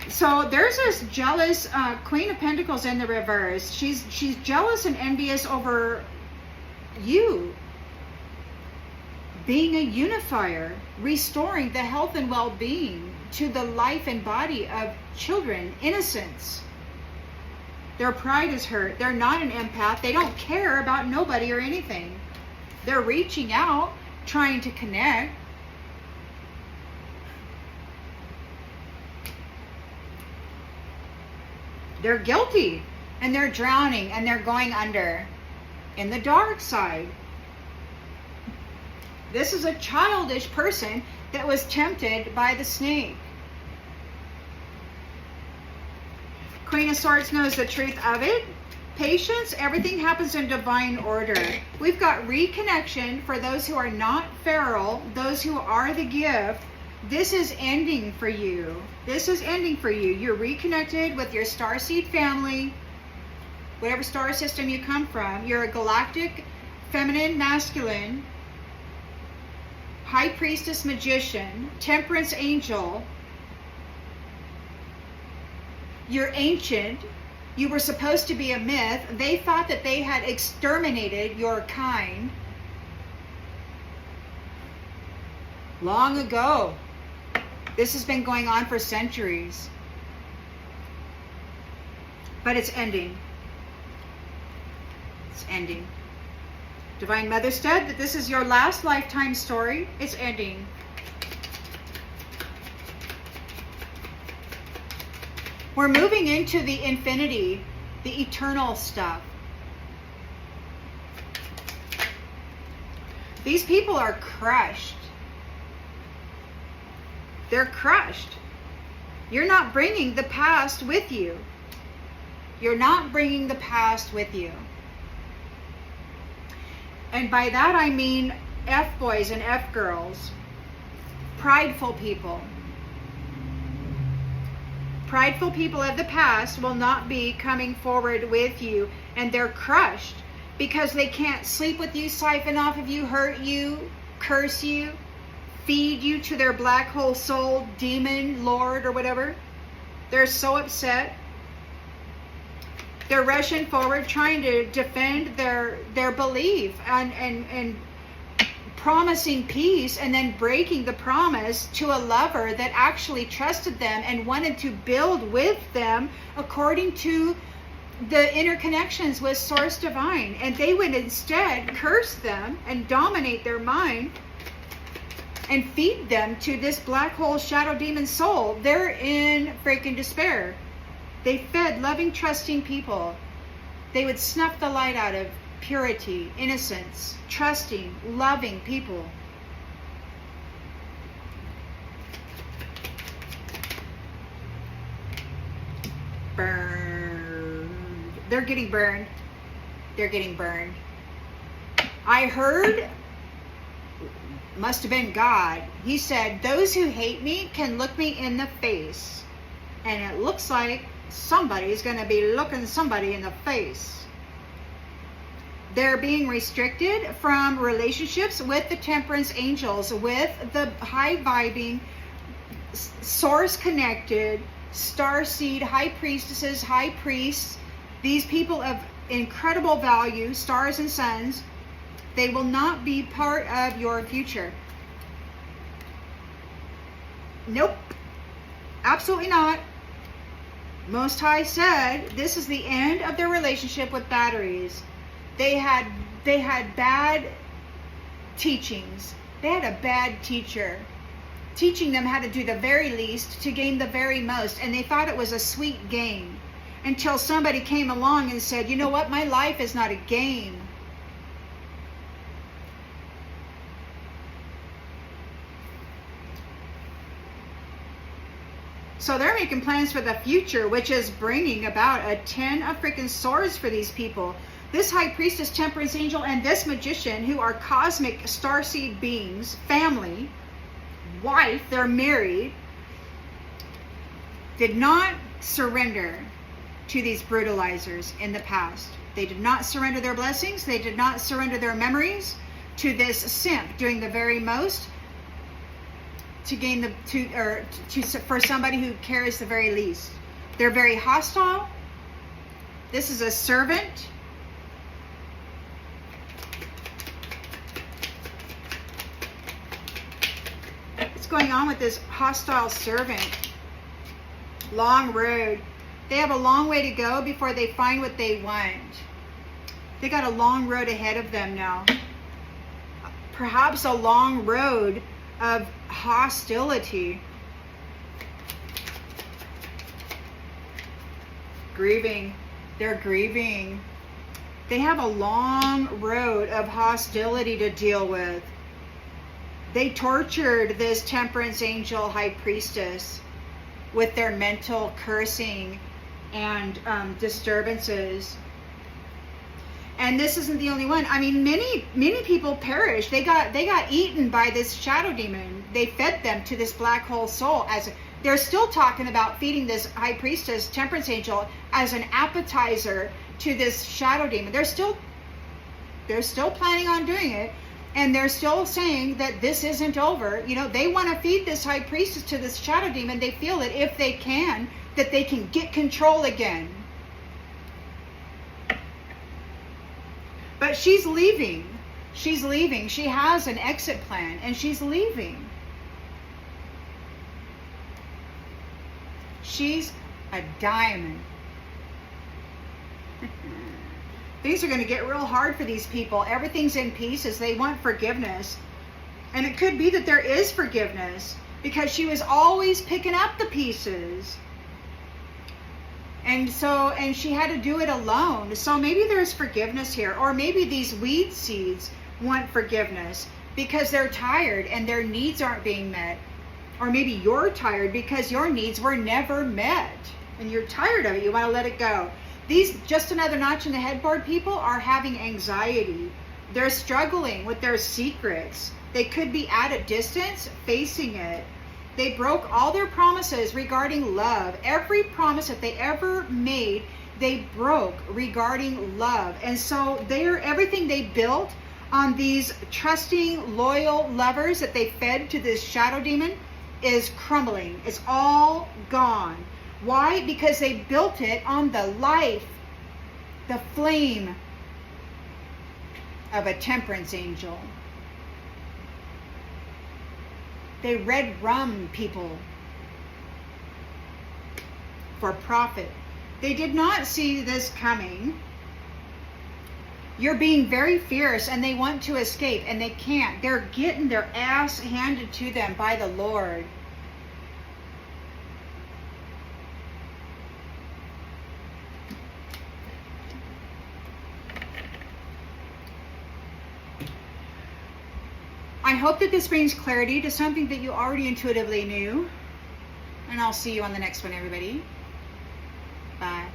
So there's this jealous Queen of Pentacles in the reverse. She's jealous and envious over you being a unifier, restoring the health and well-being to the life and body of children, innocence. Their pride is hurt. They're not an empath. They don't care about nobody or anything. They're reaching out, trying to connect. They're guilty, and they're drowning, and they're going under in the dark side. This is a childish person that was tempted by the snake. Queen of Swords knows the truth of it. Patience, everything happens in divine order. We've got reconnection for those who are not feral, those who are the gift. This is ending for you. This is ending for you. You're reconnected with your starseed family, whatever star system you come from. You're a galactic, feminine, masculine, high priestess, magician, temperance angel. You're ancient. You were supposed to be a myth. They thought that they had exterminated your kind long ago. This has been going on for centuries. But it's ending. It's ending. Divine Mother said that this is your last lifetime story. It's ending. We're moving into the infinity, the eternal stuff. These people are crushed. They're crushed. You're not bringing the past with you. You're not bringing the past with you. And by that I mean F-boys and F-girls. Prideful people. Prideful people of the past will not be coming forward with you, and they're crushed because they can't sleep with you, siphon off of you, hurt you, curse you, feed you to their black hole soul, demon, lord, or whatever. They're so upset. They're rushing forward trying to defend their belief and promising peace, and then breaking the promise to a lover that actually trusted them and wanted to build with them according to the interconnections with Source Divine. And they would instead curse them and dominate their mind and feed them to this black hole shadow demon soul. They're in freaking despair. They fed loving, trusting people. They would snuff the light out of purity, innocence, trusting, loving people. Burned. They're getting burned. They're getting burned. I heard, must have been God, he said, those who hate me can look me in the face. And it looks like somebody's going to be looking somebody in the face. They're being restricted from relationships with the temperance angels, with the high vibing, source connected, star seed, high priestesses, high priests. These people of incredible value, stars and suns, they will not be part of your future. Nope. Absolutely not. Most High said this is the end of their relationship with batteries. They had bad teachings. They had a bad teacher teaching them how to do the very least to gain the very most, and they thought it was a sweet game until somebody came along and said, you know what, my life is not a game. So they're making plans for the future, which is bringing about a 10 of freaking swords for these people. This high priestess, temperance angel, and this magician, who are cosmic starseed beings, family, wife, they're married, did not surrender to these brutalizers in the past. They did not surrender their blessings. They did not surrender their memories to this simp doing the very most to gain for somebody who cares the very least. They're very hostile. This is a servant. What's going on with this hostile servant? Long road. They have a long way to go before they find what they want. They got a long road ahead of them now. Perhaps a long road of hostility. Grieving. They're grieving. They have a long road of hostility to deal with. They tortured this temperance angel high priestess with their mental cursing and disturbances. And this isn't the only one. I mean, many people perished. They got eaten by this shadow demon. They fed them to this black hole soul. They're still talking about feeding this high priestess, temperance angel, as an appetizer to this shadow demon. They're still planning on doing it. And they're still saying that this isn't over. You know, they want to feed this high priestess to this shadow demon. They feel that if they can, that they can get control again. But she's leaving. She's leaving. She has an exit plan, and she's leaving. She's a diamond. Things are going to get real hard for these people. Everything's in pieces. They want forgiveness. And it could be that there is forgiveness because she was always picking up the pieces. And she had to do it alone. So maybe there's forgiveness here. Or maybe these weed seeds want forgiveness because they're tired and their needs aren't being met. Or maybe you're tired because your needs were never met. And you're tired of it. You want to let it go. These just another notch in the headboard people are having anxiety. They're struggling with their secrets. They could be at a distance facing it. They broke all their promises regarding love. Every promise that they ever made, they broke regarding love. And so everything they built on these trusting, loyal lovers that they fed to this shadow demon is crumbling. It's all gone. Why? Because they built it on the life, the flame of a temperance angel. They red rum people for profit. They did not see this coming. You're being very fierce and they want to escape and they can't. They're getting their ass handed to them by the Lord. I hope that this brings clarity to something that you already intuitively knew. And I'll see you on the next one, everybody. Bye.